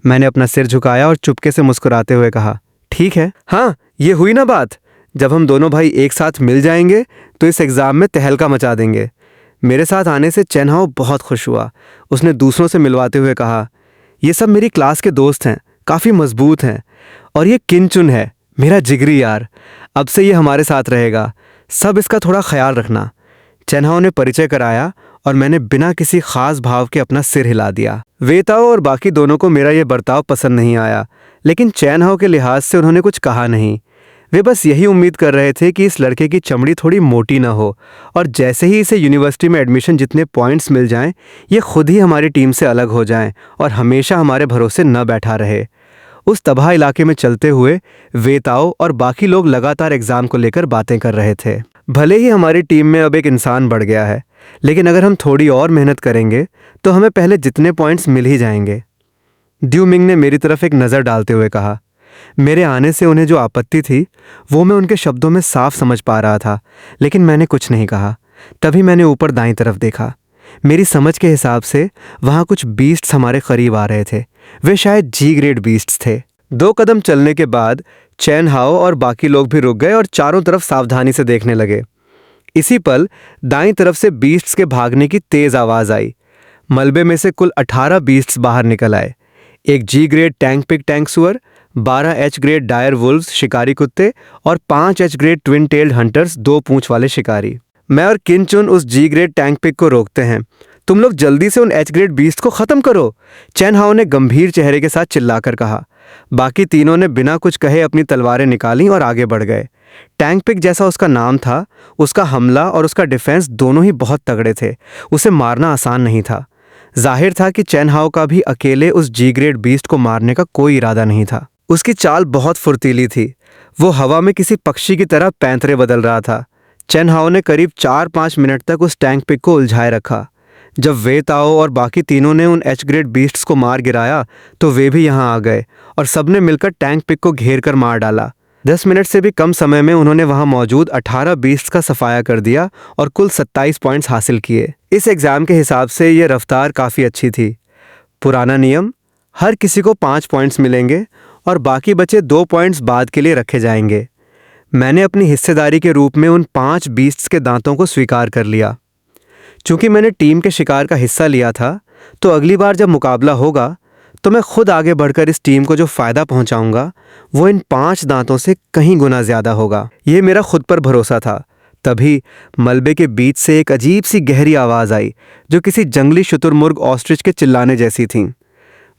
मैंने अपना सिर झुकाया और चुपके से मुस्कुराते हुए कहा, ठीक है। हाँ, ये हुई ना बात। जब हम दोनों भाई एक साथ मिल जाएंगे तो इस एग्ज़ाम में तहलका मचा देंगे। मेरे साथ आने से चेन हाओ बहुत खुश हुआ। उसने दूसरों से मिलवाते हुए कहा, ये सब मेरी क्लास के दोस्त हैं, काफ़ी मजबूत हैं। और ये किनचुन है, मेरा जिगरी यार। अब से ये हमारे साथ रहेगा। सब इसका थोड़ा ख्याल रखना। चेन हाओ ने परिचय कराया और मैंने बिना किसी खास भाव के अपना सिर हिला दिया। वेताओ और बाकी दोनों को मेरा ये बर्ताव पसंद नहीं आया, लेकिन चेन हाओ के लिहाज से उन्होंने कुछ कहा नहीं। वे बस यही उम्मीद कर रहे थे कि इस लड़के की चमड़ी थोड़ी मोटी ना हो और जैसे ही इसे यूनिवर्सिटी में एडमिशन जितने पॉइंट्स मिल जाएं, ये खुद ही हमारी टीम से अलग हो जाएं और हमेशा हमारे भरोसे न बैठा रहे। उस तबाह इलाके में चलते हुए वेताओ और बाकी लोग लगातार एग्ज़ाम को लेकर बातें कर रहे थे। भले ही हमारी टीम में अब एक इंसान बढ़ गया है, लेकिन अगर हम थोड़ी और मेहनत करेंगे तो हमें पहले जितने पॉइंट्स मिल ही जाएंगे। ड्यूमिंग ने मेरी तरफ एक नज़र डालते हुए कहा। मेरे आने से उन्हें जो आपत्ति थी वो मैं उनके शब्दों में साफ समझ पा रहा था, लेकिन मैंने कुछ नहीं कहा। तभी मैंने ऊपर दाईं तरफ देखा। मेरी समझ के हिसाब से वहाँ कुछ बीस्ट्स हमारे करीब आ रहे थे। वे शायद G ग्रेड बीस्ट्स थे। 2 कदम चलने के बाद चेन हाओ और बाकी लोग भी रुक गए और चारों तरफ सावधानी से देखने लगे। इसी पल दाईं तरफ से बीस्ट्स के भागने की तेज आवाज़ आई। मलबे में से कुल 18 बीस्ट्स बाहर निकल आए। एक G grade tank pig tank सुअर, 12 H ग्रेड डायर वुल्व्स शिकारी कुत्ते और 5 H grade twin tailed hunters 2 पूंछ वाले शिकारी। मैं और किनचुन उस G ग्रेड टैंक पिग को रोकते हैं। तुम लोग जल्दी से उन H ग्रेड बीस्ट को खत्म करो, चेन हाओ ने गंभीर चेहरे के साथ चिल्लाकर कहा। बाकी तीनों ने बिना कुछ कहे अपनी तलवारें निकालीं और आगे बढ़ गए। टैंक पिग जैसा उसका नाम था, उसका हमला और उसका डिफेंस दोनों ही बहुत तगड़े थे। उसे मारना आसान नहीं था। जाहिर था कि चेन हाओ का भी अकेले उस G ग्रेड बीस्ट को मारने का कोई इरादा नहीं था। उसकी चाल बहुत फुर्तीली थी। वो हवा में किसी पक्षी की तरह पैंतरे बदल रहा था। चेन हाओ ने करीब 4-5 मिनट तक उस टैंक पिग को उलझाए रखा। जब वेताओ और बाकी तीनों ने उन H ग्रेड बीस्ट्स को मार गिराया तो वे भी यहाँ आ गए और सबने मिलकर टैंक पिग को घेर कर मार डाला। 10 मिनट से भी कम समय में उन्होंने वहाँ मौजूद 18 बीस्ट्स का सफाया कर दिया और कुल 27 पॉइंट्स हासिल किए। इस एग्ज़ाम के हिसाब से ये रफ्तार काफ़ी अच्छी थी। पुराना नियम, हर किसी को 5 पॉइंट्स मिलेंगे और बाकी बचे 2 पॉइंट्स बाद के लिए रखे जाएंगे। मैंने अपनी हिस्सेदारी के रूप में उन 5 बीस्ट्स के दांतों को स्वीकार कर लिया। चूंकि मैंने टीम के शिकार का हिस्सा लिया था, तो अगली बार जब मुकाबला होगा तो मैं खुद आगे बढ़कर इस टीम को जो फ़ायदा पहुंचाऊंगा वो इन 5 दांतों से कहीं गुना ज़्यादा होगा। ये मेरा खुद पर भरोसा था। तभी मलबे के बीच से एक अजीब सी गहरी आवाज़ आई जो किसी जंगली शुतुरमुर्ग ऑस्ट्रिच के चिल्लाने जैसी थी।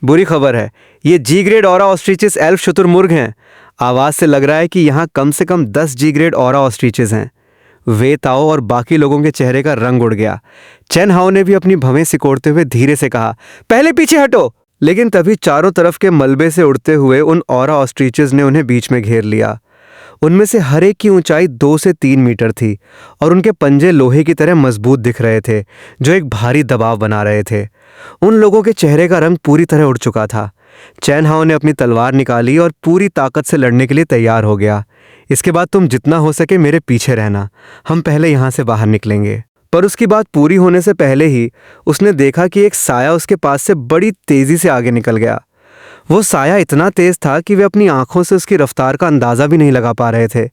बुरी खबर है, ये जी ग्रेड ऑरा ऑस्ट्रिचेस एल्फ शुतुरमुर्ग हैं। आवाज़ से लग रहा है कि यहाँ कम से कम 10 जी ग्रेड ऑरा ऑस्ट्रिचेस हैं। वे ताओ और बाकी लोगों के चेहरे का रंग उड़ गया। चेन हाओ ने भी अपनी भवें सिकोड़ते हुए धीरे से कहा, पहले पीछे हटो। लेकिन तभी चारों तरफ के मलबे से उड़ते हुए उन ऑरा ऑस्ट्रिचेस ने उन्हें बीच में घेर लिया। उनमें से हर एक की ऊंचाई 2 से 3 मीटर थी और उनके पंजे लोहे की तरह मजबूत दिख रहे थे जो एक भारी दबाव बना रहे थे। उन लोगों के चेहरे का रंग पूरी तरह उड़ चुका था। चैन हाओ ने अपनी तलवार निकाली और पूरी ताकत से लड़ने के लिए तैयार हो गया। इसके बाद तुम जितना हो सके मेरे पीछे रहना, हम पहले यहाँ से बाहर निकलेंगे। पर उसकी बात पूरी होने से पहले ही उसने देखा कि एक साया उसके पास से बड़ी तेजी से आगे निकल गया। वो साया इतना तेज था कि वे अपनी आंखों से उसकी रफ्तार का अंदाजा भी नहीं लगा पा रहे थे।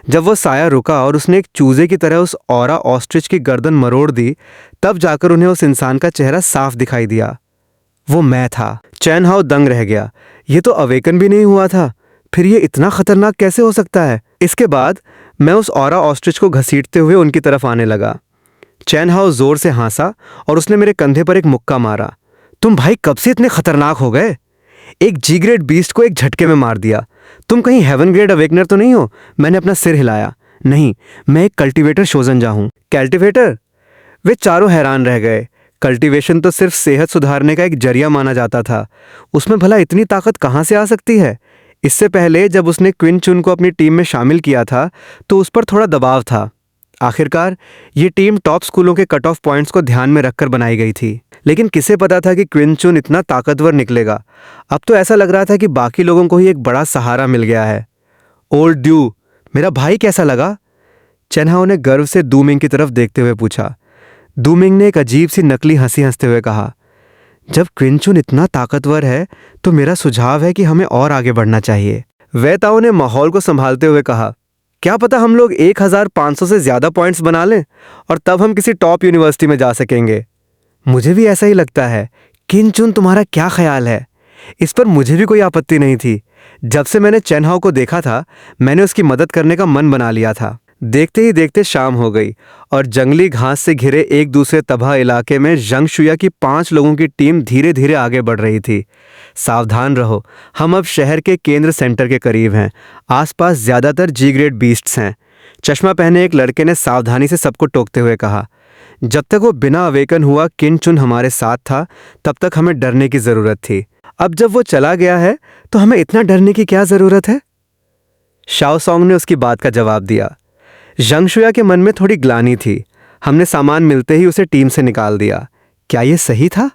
जब वो साया रुका और उसने एक चूजे की तरह उस ऑरा ऑस्ट्रिच की गर्दन मरोड़ दी, तब जाकर उन्हें उस इंसान का चेहरा साफ दिखाई दिया। वो मैं था। चैन हाओ दंग रह गया। ये तो अवेकन भी नहीं हुआ था, फिर ये इतना खतरनाक कैसे हो सकता है? इसके बाद मैं उस ऑरा ऑस्ट्रिच को घसीटते हुए उनकी तरफ आने लगा। चैन हाओ जोर से हंसा और उसने मेरे कंधे पर एक मुक्का मारा। तुम भाई कब से इतने खतरनाक हो गए? एक जी ग्रेड बीस्ट को एक झटके में मार दिया। तुम कहीं हेवन ग्रेड अवेकनर तो नहीं हो? मैंने अपना सिर हिलाया। नहीं, मैं एक कल्टीवेटर शोजनजा हूं। कल्टीवेटर? वे चारों हैरान रह गए। कल्टीवेशन तो सिर्फ सेहत सुधारने का एक जरिया माना जाता था, उसमें भला इतनी ताकत कहाँ से आ सकती है? इससे पहले जब उसने क्विन चुन को अपनी टीम में शामिल किया था तो उस पर थोड़ा दबाव था। आखिरकार ये टीम टॉप स्कूलों के कट ऑफ पॉइंट्स को ध्यान में रखकर बनाई गई थी, लेकिन किसे पता था कि क्विन चुन इतना ताकतवर निकलेगा। अब तो ऐसा लग रहा था कि बाकी लोगों को ही एक बड़ा सहारा मिल गया है। ओल्ड ड्यू, मेरा भाई कैसा लगा? चैन हाओ ने गर्व से दूमिंग की तरफ देखते हुए पूछा। दूमिंग ने एक अजीब सी नकली हंसी हंसते हुए कहा, जब क्विन चुन इतना ताकतवर है तो मेरा सुझाव है कि हमें और आगे बढ़ना चाहिए। वे ताओ ने माहौल को संभालते हुए कहा, क्या पता हम लोग 1500 से ज्यादा पॉइंट्स बना लें और तब हम किसी टॉप यूनिवर्सिटी में जा सकेंगे। मुझे भी ऐसा ही लगता है। क्विन चुन, तुम्हारा क्या ख्याल है? इस पर मुझे भी कोई आपत्ति नहीं थी। जब से मैंने चैन हाओ को देखा था मैंने उसकी मदद करने का मन बना लिया था। देखते ही देखते शाम हो गई और जंगली घास से घिरे एक दूसरे तबाह इलाके में जंग शुया की 5 लोगों की टीम धीरे धीरे आगे बढ़ रही थी। सावधान रहो, हम अब शहर के केंद्र सेंटर के करीब हैं। आसपास ज्यादातर जी ग्रेड बीस्ट्स हैं। चश्मा पहने एक लड़के ने सावधानी से सबको टोकते हुए कहा। जब तक वो बिना अवेकन हुआ क्विन चुन हमारे साथ था तब तक हमें डरने की जरूरत थी। अब जब वो चला गया है तो हमें इतना डरने की क्या जरूरत है? शाओ सॉन्ग ने उसकी बात का जवाब दिया। जंग शुया के मन में थोड़ी ग्लानि थी। हमने सामान मिलते ही उसे टीम से निकाल दिया। क्या ये सही था?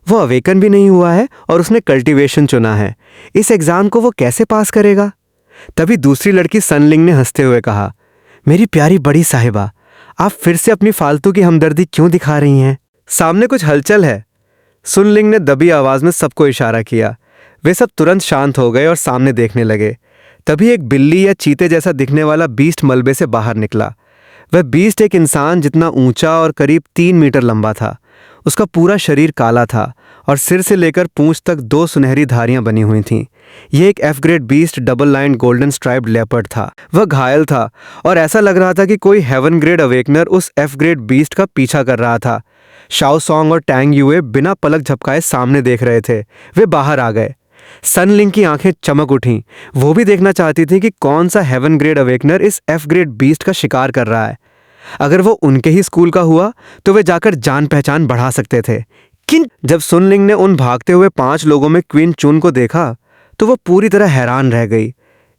वो अवेकन भी नहीं हुआ है और उसने कल्टीवेशन चुना है। इस एग्जाम को वो कैसे पास करेगा? तभी दूसरी लड़की सनलिंग ने हंसते हुए कहा, मेरी प्यारी बड़ी साहिबा, आप फिर से अपनी फालतू की हमदर्दी क्यों दिखा रही हैं? सामने कुछ हलचल है। सुनलिंग ने दबी आवाज में सबको इशारा किया। वे सब तुरंत शांत हो गए और सामने देखने लगे। तभी एक बिल्ली या चीते जैसा दिखने वाला बीस्ट मलबे से बाहर निकला। वह बीस्ट एक इंसान जितना ऊंचा और करीब 3 मीटर लंबा था। उसका पूरा शरीर काला था और सिर से लेकर पूंछ तक 2 सुनहरी धारियां बनी हुई थीं। यह एक F grade beast double line golden striped leopard था। वह घायल था और ऐसा लग रहा था कि कोई हेवन ग्रेड अवेकनर उस एफ ग्रेड बीस्ट का पीछा कर रहा था। शाओ सॉन्ग और टैंग यूए बिना पलक झपकाए सामने देख रहे थे। वे बाहर आ गए। सनलिंग की आंखें चमक उठीं। वो भी देखना चाहती थी कि कौन सा हेवन ग्रेड अवेकनर इस एफ ग्रेड बीस्ट का शिकार कर रहा है। अगर वो उनके ही स्कूल का हुआ तो वे जाकर जान पहचान बढ़ा सकते थे। जब सुनलिंग ने उन भागते हुए 5 लोगों में क्वीन चुन को देखा तो वो पूरी तरह हैरान रह गई।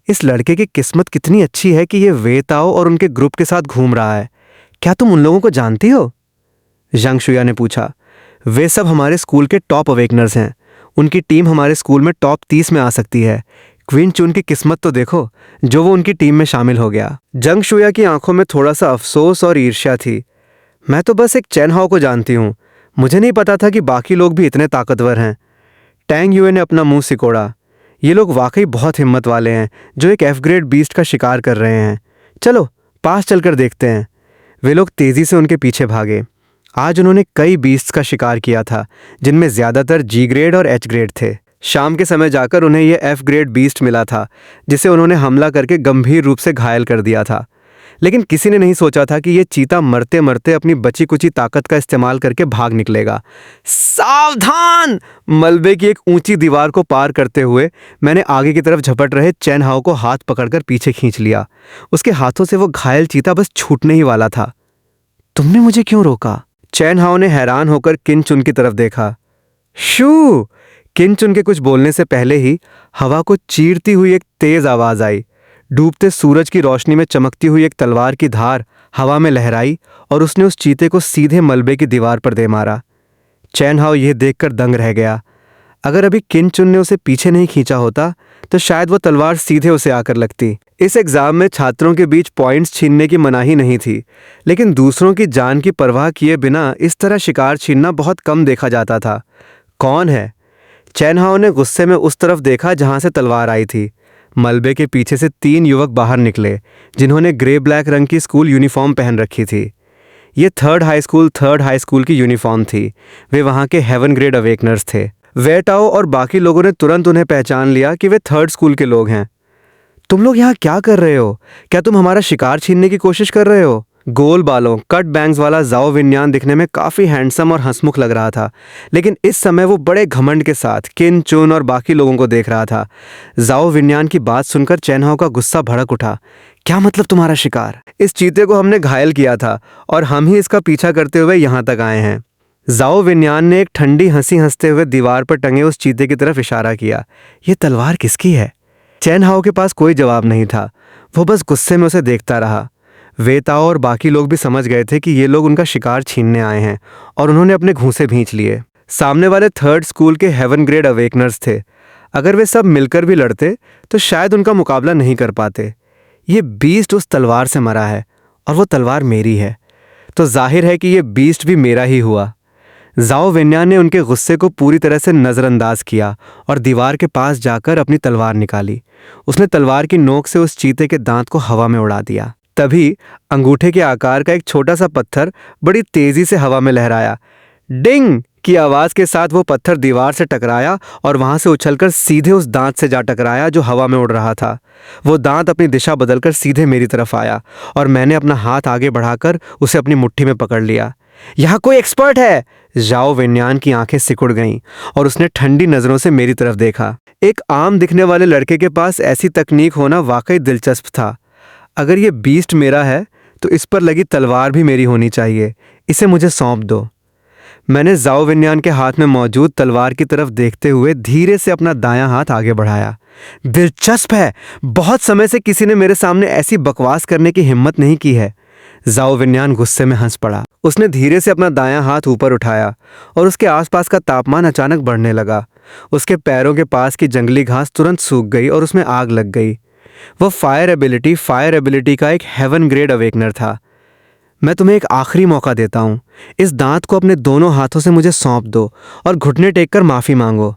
इस लड़के की किस्मत कितनी अच्छी है कि ये वे ताओ और उनके ग्रुप के साथ घूम रहा है। क्या तुम उन लोगों को जानती हो? जंग शुया ने पूछा। वे सब हमारे स्कूल के टॉप अवेकनर्स हैं। उनकी टीम हमारे स्कूल में टॉप 30 में आ सकती है। क्वीन चुन की किस्मत तो देखो, जो वो उनकी टीम में शामिल हो गया। जंग शुया की आंखों में थोड़ा सा अफसोस और ईर्ष्या थी। मैं तो बस एक चैन हाओ को जानती हूँ, मुझे नहीं पता था कि बाकी लोग भी इतने ताकतवर हैं। टैंग यूए ने अपना मुंह सिकोड़ा। ये लोग वाकई बहुत हिम्मत वाले हैं जो एक एफ ग्रेड बीस्ट का शिकार कर रहे हैं। चलो पास चलकर देखते हैं। वे लोग तेजी से उनके पीछे भागे। आज उन्होंने कई बीस्ट्स का शिकार किया था, जिनमें ज्यादातर जी ग्रेड और एच ग्रेड थे। शाम के समय जाकर उन्हें यह एफ ग्रेड बीस्ट मिला था, जिसे उन्होंने हमला करके गंभीर रूप से घायल कर दिया था। लेकिन किसी ने नहीं सोचा था कि यह चीता मरते मरते अपनी बची कुची ताकत का इस्तेमाल करके भाग निकलेगा। सावधान! मलबे की एक ऊंची दीवार को पार करते हुए मैंने आगे की तरफ झपट रहे चैन हाओ को हाथ पकड़कर पीछे खींच लिया। उसके हाथों से वो घायल चीता बस छूटने ही वाला था। तुमने मुझे क्यों रोका? चैन हाओ ने हैरान होकर किन चुन की तरफ देखा। शू! किन चुन के कुछ बोलने से पहले ही हवा को चीरती हुई एक तेज आवाज आई। डूबते सूरज की रोशनी में चमकती हुई एक तलवार की धार हवा में लहराई और उसने उस चीते को सीधे मलबे की दीवार पर दे मारा। चैन हाओ यह देखकर दंग रह गया। अगर अभी किन चुन ने उसे पीछे नहीं खींचा होता तो शायद वो तलवार सीधे उसे आकर लगती। इस एग्जाम में छात्रों के बीच पॉइंट्स छीनने की मनाही नहीं थी, लेकिन दूसरों की जान की परवाह किए बिना इस तरह शिकार छीनना बहुत कम देखा जाता था। कौन है? चैन हाओ ने गुस्से में उस तरफ देखा जहां से तलवार आई थी। मलबे के पीछे से 3 युवक बाहर निकले, जिन्होंने ग्रे ब्लैक रंग की स्कूल यूनिफॉर्म पहन रखी थी। ये थर्ड हाई स्कूल की यूनिफॉर्म थी। वे वहां के हेवन ग्रेड अवेकनर्स थे। वेटाओ और बाकी लोगों ने तुरंत उन्हें पहचान लिया कि वे थर्ड स्कूल के लोग हैं। तुम लोग यहाँ क्या कर रहे हो? क्या तुम हमारा शिकार छीनने की कोशिश कर रहे हो? गोल बालों कट बैंग्स वाला जाओ विन्यान दिखने में काफी हैंडसम और हंसमुख लग रहा था, लेकिन इस समय वो बड़े घमंड के साथ किन चुन और बाकी लोगों को देख रहा था। जाओ विन्यान की बात सुनकर चैन हाओ का गुस्सा भड़क उठा। क्या मतलब तुम्हारा शिकार? इस चीते को हमने घायल किया था और हम ही इसका पीछा करते हुए यहाँ तक आए हैं। जाओ विन्यान ने एक ठंडी हंसी हंसते हुए दीवार पर टंगे उस चीते की तरफ इशारा किया। ये तलवार किसकी है? चैन हाओ के पास कोई जवाब नहीं था। वो बस गुस्से में उसे देखता रहा। वेताओ और बाकी लोग भी समझ गए थे कि ये लोग उनका शिकार छीनने आए हैं और उन्होंने अपने घूंसे भींच लिए। सामने वाले थर्ड स्कूल के हेवन ग्रेड अवेकनर्स थे। अगर वे सब मिलकर भी लड़ते तो शायद उनका मुकाबला नहीं कर पाते। ये बीस्ट उस तलवार से मरा है और वो तलवार मेरी है, तो जाहिर है कि ये बीस्ट भी मेरा ही हुआ। जाओ विन्यान ने उनके गुस्से को पूरी तरह से नजरअंदाज किया और दीवार के पास जाकर अपनी तलवार निकाली। उसने तलवार की नोक से उस चीते के दांत को हवा में उड़ा दिया। तभी अंगूठे के आकार का एक छोटा सा पत्थर बड़ी तेजी से हवा में लहराया। डिंग की आवाज के साथ वो पत्थर दीवार से टकराया और वहां से उछलकर सीधे उस दांत से जा टकराया जो हवा में उड़ रहा था। वो दांत अपनी दिशा बदलकर सीधे मेरी तरफ आया और मैंने अपना हाथ आगे बढ़ाकर उसे अपनी मुट्ठी में पकड़ लिया। यहाँ कोई एक्सपर्ट है? जाओ विन्यान की आंखें सिकुड़ गईं और उसने ठंडी नजरों से मेरी तरफ देखा। एक आम दिखने वाले लड़के के पास ऐसी तकनीक होना वाकई दिलचस्प था। अगर ये बीस्ट मेरा है तो इस पर लगी तलवार भी मेरी होनी चाहिए। इसे मुझे सौंप दो। मैंने जाओ विन्यान के हाथ में मौजूद तलवार की तरफ देखते हुए धीरे से अपना दायां हाथ आगे बढ़ाया। दिलचस्प है, बहुत समय से किसी ने मेरे सामने ऐसी बकवास करने की हिम्मत नहीं की है। जाओ विन्यान गुस्से में हंस पड़ा। उसने धीरे से अपना दायां हाथ ऊपर उठाया और उसके आसपास का तापमान अचानक बढ़ने लगा। उसके पैरों के पास की जंगली घास तुरंत सूख गई और उसमें आग लग गई। वो फायर एबिलिटी का एक हेवन ग्रेड अवेकनर था। मैं तुम्हें एक आखिरी मौका देता हूं। इस दांत को अपने दोनों हाथों से मुझे सौंप दो और घुटने टेक कर माफी मांगो।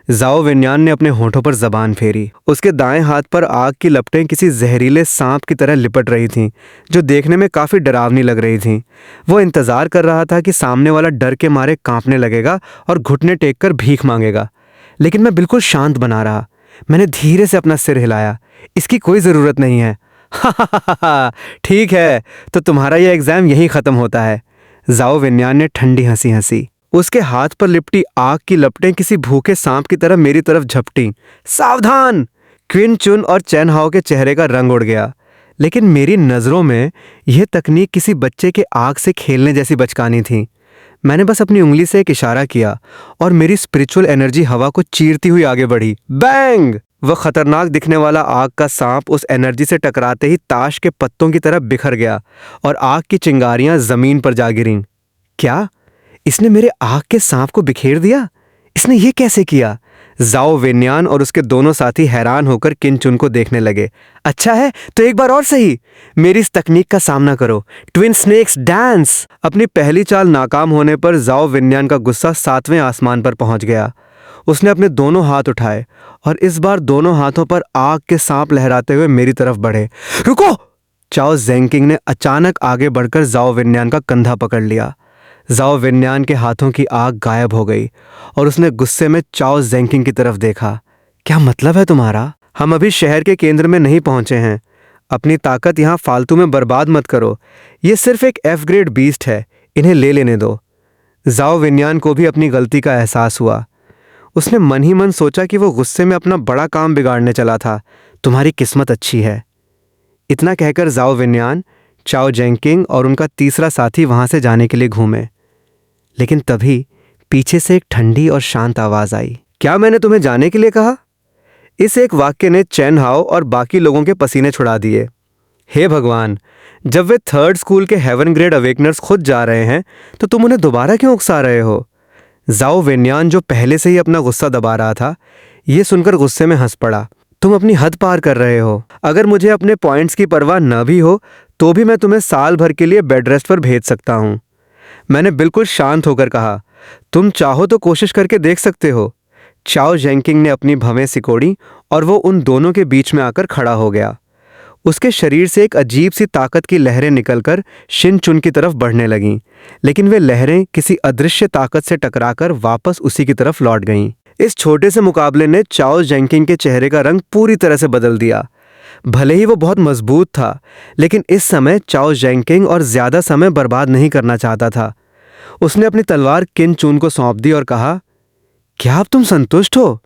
जाओ विन्यान ने अपने होठों पर जबान फेरी। उसके दाएं हाथ पर आग की लपटें किसी जहरीले सांप की तरह लिपट रही थीं, जो देखने में काफी डरावनी लग रही थीं। वो इंतजार कर रहा था कि सामने वाला डर के मारे कांपने लगेगा और घुटने टेक कर भीख मांगेगा, लेकिन मैं बिल्कुल शांत बना रहा। मैंने धीरे से अपना सिर हिलाया। इसकी कोई जरूरत नहीं है। ठीक है, तो तुम्हारा यह एग्जाम यहीं खत्म होता है। जाओ विन्यान ने ठंडी हंसी हंसी। उसके हाथ पर लिपटी आग की लपटें किसी भूखे सांप की तरह मेरी तरफ झपटी। सावधान! क्विन चुन और चैन हाओ के चेहरे का रंग उड़ गया, लेकिन मेरी नजरों में यह तकनीक किसी बच्चे के आग से खेलने जैसी बचकानी थी। मैंने बस अपनी उंगली से एक इशारा किया और मेरी स्पिरिचुअल एनर्जी हवा को चीरती हुई आगे बढ़ी। बैंग! वह खतरनाक दिखने वाला आग का सांप उस एनर्जी से टकराते ही ताश के पत्तों की तरह बिखर गया और आग की चिंगारियां जमीन पर जा गिरीं। क्या? इसने मेरे आग के सांप को बिखेर दिया? इसने ये कैसे किया? जाओ विन्यान और उसके दोनों साथी हैरान होकर किन चुन को देखने लगे। अच्छा है, तो एक बार और सही, मेरी इस तकनीक का सामना करो। Twin snakes dance! अपनी पहली चाल नाकाम होने पर जाओ विन्यान का गुस्सा 7वें आसमान पर पहुंच गया। उसने अपने दोनों हाथ उठाए और इस बार दोनों हाथों पर आग के सांप लहराते हुए मेरी तरफ बढ़े। रुको! चाओ ज़ेंकिंग ने अचानक आगे बढ़कर जाओ विन्यान का कंधा पकड़ लिया। जाओ विन्यान के हाथों की आग गायब हो गई और उसने गुस्से में चाओ जेंकिंग की तरफ देखा। क्या मतलब है तुम्हारा? हम अभी शहर के केंद्र में नहीं पहुंचे हैं। अपनी ताकत यहाँ फालतू में बर्बाद मत करो। ये सिर्फ एक एफ ग्रेड बीस्ट है, इन्हें ले लेने दो। जाओ विन्यान को भी अपनी गलती का एहसास हुआ। उसने मन ही मन सोचा कि वो गुस्से में अपना बड़ा काम बिगाड़ने चला था। तुम्हारी किस्मत अच्छी है। इतना कहकर जाओ विन्यान, चाओ जेंकिंग और उनका तीसरा साथी वहां से जाने के लिए घूमे। लेकिन तभी पीछे से एक ठंडी और शांत आवाज आई। क्या मैंने तुम्हें जाने के लिए कहा? इस एक वाक्य ने चेन हाओ और बाकी लोगों के पसीने छुड़ा दिए। हे भगवान, जब वे थर्ड स्कूल के हेवन ग्रेड अवेकनर्स खुद जा रहे हैं तो तुम उन्हें दोबारा क्यों उकसा रहे हो? जाओ विन्यान, जो पहले से ही अपना गुस्सा दबा रहा था, ये सुनकर गुस्से में हंस पड़ा। तुम अपनी हद पार कर रहे हो। अगर मुझे अपने पॉइंट्स की परवाह न भी हो तो भी मैं तुम्हें साल भर के लिए बेड रेस्ट पर भेज सकता हूं। मैंने बिल्कुल शांत होकर कहा, तुम चाहो तो कोशिश करके देख सकते हो। चाओ जेंकिंग ने अपनी भवें सिकोड़ी और वो उन दोनों के बीच में आकर खड़ा हो गया। उसके शरीर से एक अजीब सी ताकत की लहरें निकलकर शिन चुन की तरफ बढ़ने लगीं, लेकिन वे लहरें किसी अदृश्य ताकत से टकराकर वापस उसी की तरफ लौट गईं। इस छोटे से मुकाबले ने चाओ जेंकिंग के चेहरे का रंग पूरी तरह से बदल दिया। भले ही वो बहुत मजबूत था, लेकिन इस समय चाओ जेंकिंग और ज्यादा समय बर्बाद नहीं करना चाहता था। उसने अपनी तलवार किन चून को सौंप दी और कहा, क्या अब तुम संतुष्ट हो?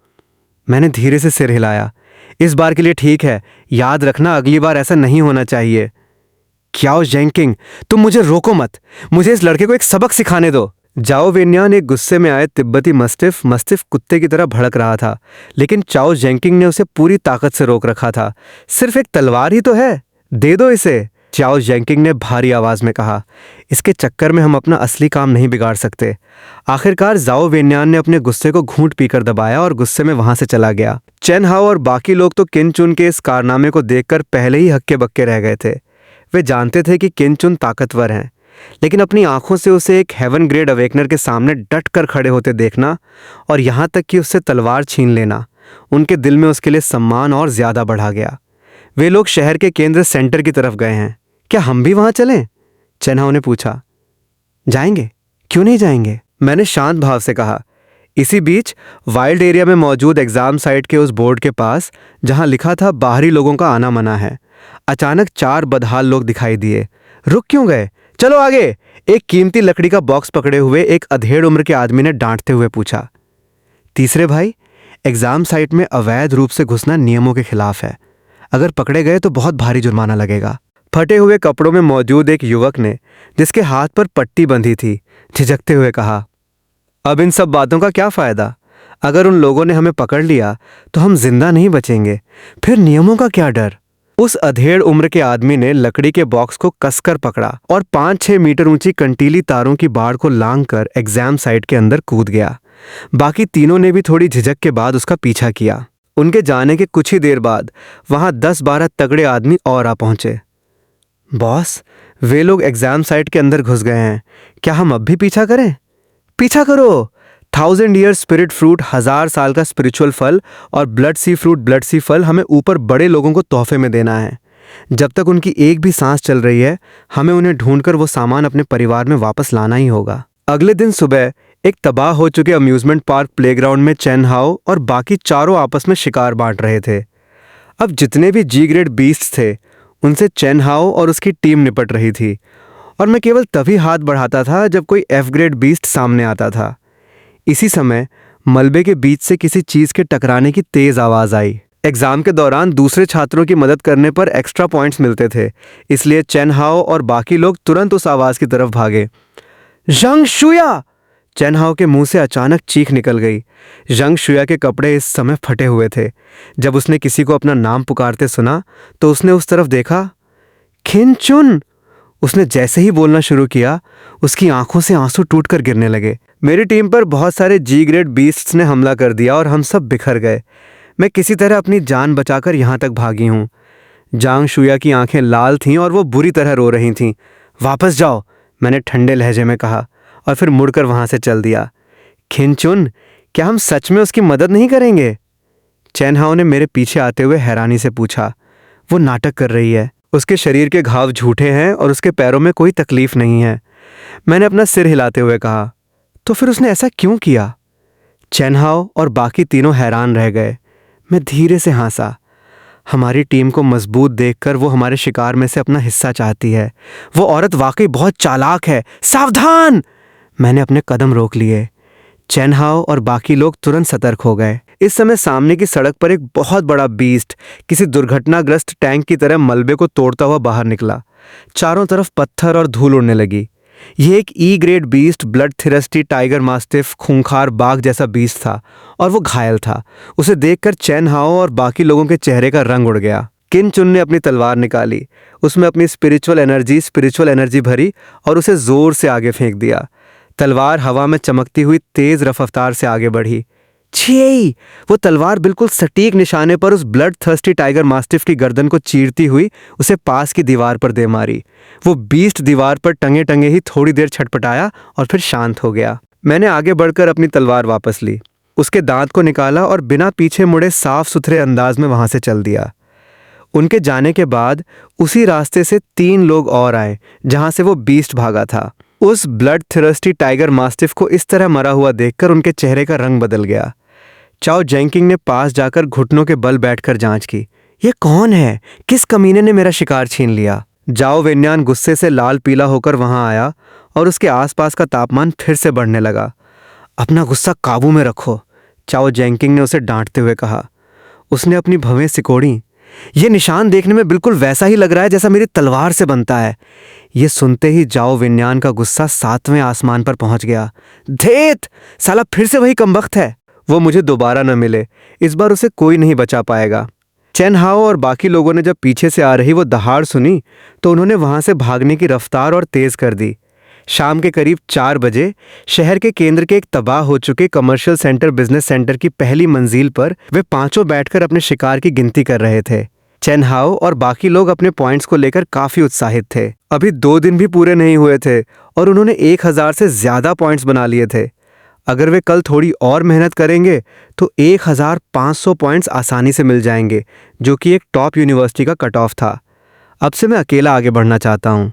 मैंने धीरे से सिर हिलाया। इस बार के लिए ठीक है, याद रखना अगली बार ऐसा नहीं होना चाहिए। चाओ जेंकिंग, तुम मुझे रोको मत। मुझे इस लड़के को एक सबक सिखाने दो। जाओ विन्यान एक गुस्से में आए तिब्बती मस्तिफ कुत्ते की तरह भड़क रहा था, लेकिन चाओ जेंकिंग ने उसे पूरी ताकत से रोक रखा था। सिर्फ एक तलवार ही तो है, दे दो इसे। चाओ जेंकिंग ने भारी आवाज में कहा। इसके चक्कर में हम अपना असली काम नहीं बिगाड़ सकते। आखिरकार जाओ विन्यान ने अपने गुस्से को घूंट पीकर दबाया और गुस्से में वहां से चला गया। चेन हाओ और बाकी लोग तो किन चुन के इस कारनामे को देखकर पहले ही हक्के बक्के रह गए थे। वे जानते थे कि किन चुन ताकतवर हैं, लेकिन अपनी आंखों से उसे एक हेवन ग्रेड अवेकनर के सामने डट कर खड़े होते देखना और यहां तक कि उससे तलवार छीन लेना, उनके दिल में उसके लिए सम्मान और ज्यादा बढ़ा गया। वे लोग शहर के केंद्र सेंटर की तरफ गए हैं। क्या हम भी वहां चलें? चेन हाओ ने पूछा। जाएंगे, क्यों नहीं जाएंगे? मैंने शांत भाव से कहा। इसी बीच वाइल्ड एरिया में मौजूद एग्जाम साइट के उस बोर्ड के पास जहां लिखा था बाहरी लोगों का आना मना है, अचानक 4 बदहाल लोग दिखाई दिए। रुक क्यों गए? चलो आगे, एक कीमती लकड़ी का बॉक्स पकड़े हुए एक अधेड़ उम्र के आदमी ने डांटते हुए पूछा। तीसरे भाई, एग्जाम साइट में अवैध रूप से घुसना नियमों के खिलाफ है। अगर पकड़े गए तो बहुत भारी जुर्माना लगेगा। फटे हुए कपड़ों में मौजूद एक युवक ने, जिसके हाथ पर पट्टी बंधी थी, झिझकते हुए कहा, अब इन सब बातों का क्या फायदा? अगर उन लोगों ने हमें पकड़ लिया तो हम जिंदा नहीं बचेंगे, फिर नियमों का क्या डर? उस अधेड़ उम्र के आदमी ने लकड़ी के बॉक्स को कसकर पकड़ा और 5-6 मीटर ऊंची कंटीली तारों की बाड़ को लांघकर एग्जाम साइट के अंदर कूद गया। बाकी तीनों ने भी थोड़ी झिझक के बाद उसका पीछा किया। उनके जाने के कुछ ही देर बाद वहां 10-12 तगड़े आदमी और आ पहुंचे। बॉस, वे लोग एग्जाम साइट के अंदर घुस गए हैं। क्या हम अब भी पीछा करें? पीछा करो। 1000 ईयर स्पिरिट फ्रूट, 1000 साल का स्पिरिचुअल फल और ब्लड सी फ्रूट, ब्लड सी फल हमें ऊपर बड़े लोगों को तोहफे में देना है। जब तक उनकी एक भी सांस चल रही है, हमें उन्हें ढूंढकर वो सामान अपने परिवार में वापस लाना ही होगा। अगले दिन सुबह एक तबाह हो चुके अम्यूजमेंट पार्क प्लेग्राउंड में चेन हाओ और बाकी चारों आपस में शिकार बांट रहे थे। अब जितने भी जी ग्रेड बीस्ट थे, उनसे चेन हाओ और उसकी टीम निपट रही थी, और मैं केवल तभी हाथ बढ़ाता था जब कोई एफ ग्रेड बीस्ट सामने आता था। इसी समय मलबे के बीच से किसी चीज के टकराने की तेज आवाज आई। एग्जाम के दौरान दूसरे छात्रों की मदद करने पर एक्स्ट्रा पॉइंट्स मिलते थे, इसलिए चेन हाओ और बाकी लोग तुरंत उस आवाज की तरफ भागे। जंग शुया! चेन हाओ के मुंह से अचानक चीख निकल गई। जंग शुया के कपड़े इस समय फटे हुए थे। जब उसने किसी को अपना नाम पुकारते सुना तो उसने उस तरफ देखा। खिन चुन! उसने जैसे ही बोलना शुरू किया, उसकी आंखों से आंसू टूटकर गिरने लगे। मेरी टीम पर बहुत सारे जी ग्रेड बीस्ट्स ने हमला कर दिया और हम सब बिखर गए। मैं किसी तरह अपनी जान बचाकर यहाँ तक भागी हूँ। जांग शुया की आंखें लाल थीं और वो बुरी तरह रो रही थीं। वापस जाओ, मैंने ठंडे लहजे में कहा और फिर मुड़कर वहां से चल दिया। खिन चुन, क्या हम सच में उसकी मदद नहीं करेंगे? चेन हाओ ने मेरे पीछे आते हुए हैरानी से पूछा। वो नाटक कर रही है। उसके शरीर के घाव झूठे हैं और उसके पैरों में कोई तकलीफ नहीं है। मैंने अपना सिर हिलाते हुए कहा, तो फिर उसने ऐसा क्यों किया? चेन हाओ और बाकी तीनों हैरान रह गए। मैं धीरे से हंसा। हमारी टीम को मजबूत देखकर वो हमारे शिकार में से अपना हिस्सा चाहती है। वो औरत वाकई बहुत चालाक है। सावधान! मैंने अपने कदम रोक लिए। चेन हाओ और बाकी लोग तुरंत सतर्क हो गए। इस समय सामने की सड़क पर एक बहुत बड़ा बीस्ट किसी दुर्घटनाग्रस्त टैंक की तरह मलबे को तोड़ता हुआ बाहर निकला। चारों तरफ पत्थर और धूल उड़ने लगी। यह एक E grade beast blood thirsty tiger mastiff खूंखार बाघ जैसा बीस्ट था और वो घायल था। उसे देखकर चेन हाओ और बाकी लोगों के चेहरे का रंग उड़ गया। किन चुन ने अपनी तलवार निकाली, उसमें अपनी स्पिरिचुअल एनर्जी भरी और उसे जोर से आगे फेंक दिया। तलवार हवा में चमकती हुई तेज रफ्तार से आगे बढ़ी। छी! वो तलवार बिल्कुल सटीक निशाने पर उस ब्लड थर्स्टी टाइगर मास्टिफ की गर्दन को चीरती हुई उसे पास की दीवार पर दे मारी। वो बीस्ट दीवार पर टंगे टंगे ही थोड़ी देर छटपटाया और फिर शांत हो गया। मैंने आगे बढ़कर अपनी तलवार वापस ली, उसके दांत को निकाला और बिना पीछे मुड़े साफ सुथरे अंदाज में वहां से चल दिया। उनके जाने के बाद उसी रास्ते से 3 लोग और आए जहां से वो बीस्ट भागा था। उस ब्लड थिरस्टी टाइगर मास्टिफ को इस तरह मरा हुआ देखकर उनके चेहरे का रंग बदल गया। चाओ जेंकिंग ने पास जाकर घुटनों के बल बैठकर जांच की। ये कौन है? किस कमीने ने मेरा शिकार छीन लिया? जाओ वेन्यान गुस्से से लाल पीला होकर वहां आया और उसके आसपास का तापमान फिर से बढ़ने लगा। अपना गुस्सा काबू में रखो, चाओ जेंकिंग ने उसे डांटते हुए कहा। उसने अपनी भवें सिकोड़ी। ये निशान देखने में बिल्कुल वैसा ही लग रहा है जैसा मेरी तलवार से बनता है। ये सुनते ही जाओ विन्यान का गुस्सा 7वें आसमान पर पहुंच गया। धेत! साला फिर से वही कमबख्त है। वो मुझे दोबारा न मिले, इस बार उसे कोई नहीं बचा पाएगा। चेन हाओ और बाकी लोगों ने जब पीछे से आ रही वो दहाड़ सुनी तो उन्होंने वहां से भागने की रफ्तार और तेज कर दी। शाम के करीब 4 बजे शहर के केंद्र के एक तबाह हो चुके कमर्शियल सेंटर बिजनेस सेंटर की पहली मंजिल पर वे पांचों बैठकर अपने शिकार की गिनती कर रहे थे। चेन हाओ और बाकी लोग अपने पॉइंट्स को लेकर काफी उत्साहित थे। अभी 2 दिन भी पूरे नहीं हुए थे और उन्होंने 1000 से ज्यादा पॉइंट्स बना लिए थे। अगर वे कल थोड़ी और मेहनत करेंगे तो 1500 पॉइंट्स आसानी से मिल जाएंगे, जो कि एक टॉप यूनिवर्सिटी का कट ऑफ था। अब से मैं अकेला आगे बढ़ना चाहता हूं,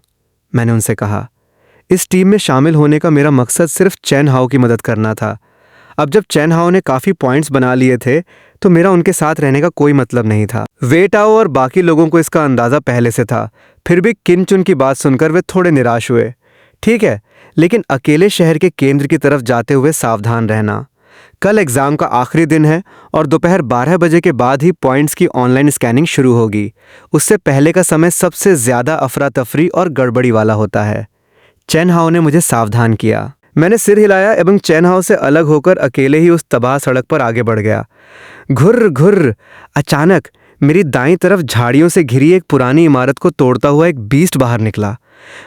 मैंने उनसे कहा। इस टीम में शामिल होने का मेरा मकसद सिर्फ चेन हाओ की मदद करना था। अब जब चेन हाओ ने काफी पॉइंट्स बना लिए थे तो मेरा उनके साथ रहने का कोई मतलब नहीं था। वेटाओ और बाकी लोगों को इसका अंदाजा पहले से था, फिर भी किन चुन की बात सुनकर वे थोड़े निराश हुए। ठीक है, लेकिन अकेले शहर के केंद्र की तरफ जाते हुए सावधान रहना। कल एग्जाम का आखिरी दिन है और दोपहर 12 बजे के बाद ही पॉइंट्स की ऑनलाइन स्कैनिंग शुरू होगी। उससे पहले का समय सबसे ज्यादा अफरा तफरी और गड़बड़ी वाला होता है। चेन हाओ ने मुझे सावधान किया। मैंने सिर हिलाया एवं चेन हाओ से अलग होकर अकेले ही उस तबाह सड़क पर आगे बढ़ गया। घुर्र घुर्र! अचानक मेरी दाईं तरफ झाड़ियों से घिरी एक पुरानी इमारत को तोड़ता हुआ एक बीस्ट बाहर निकला।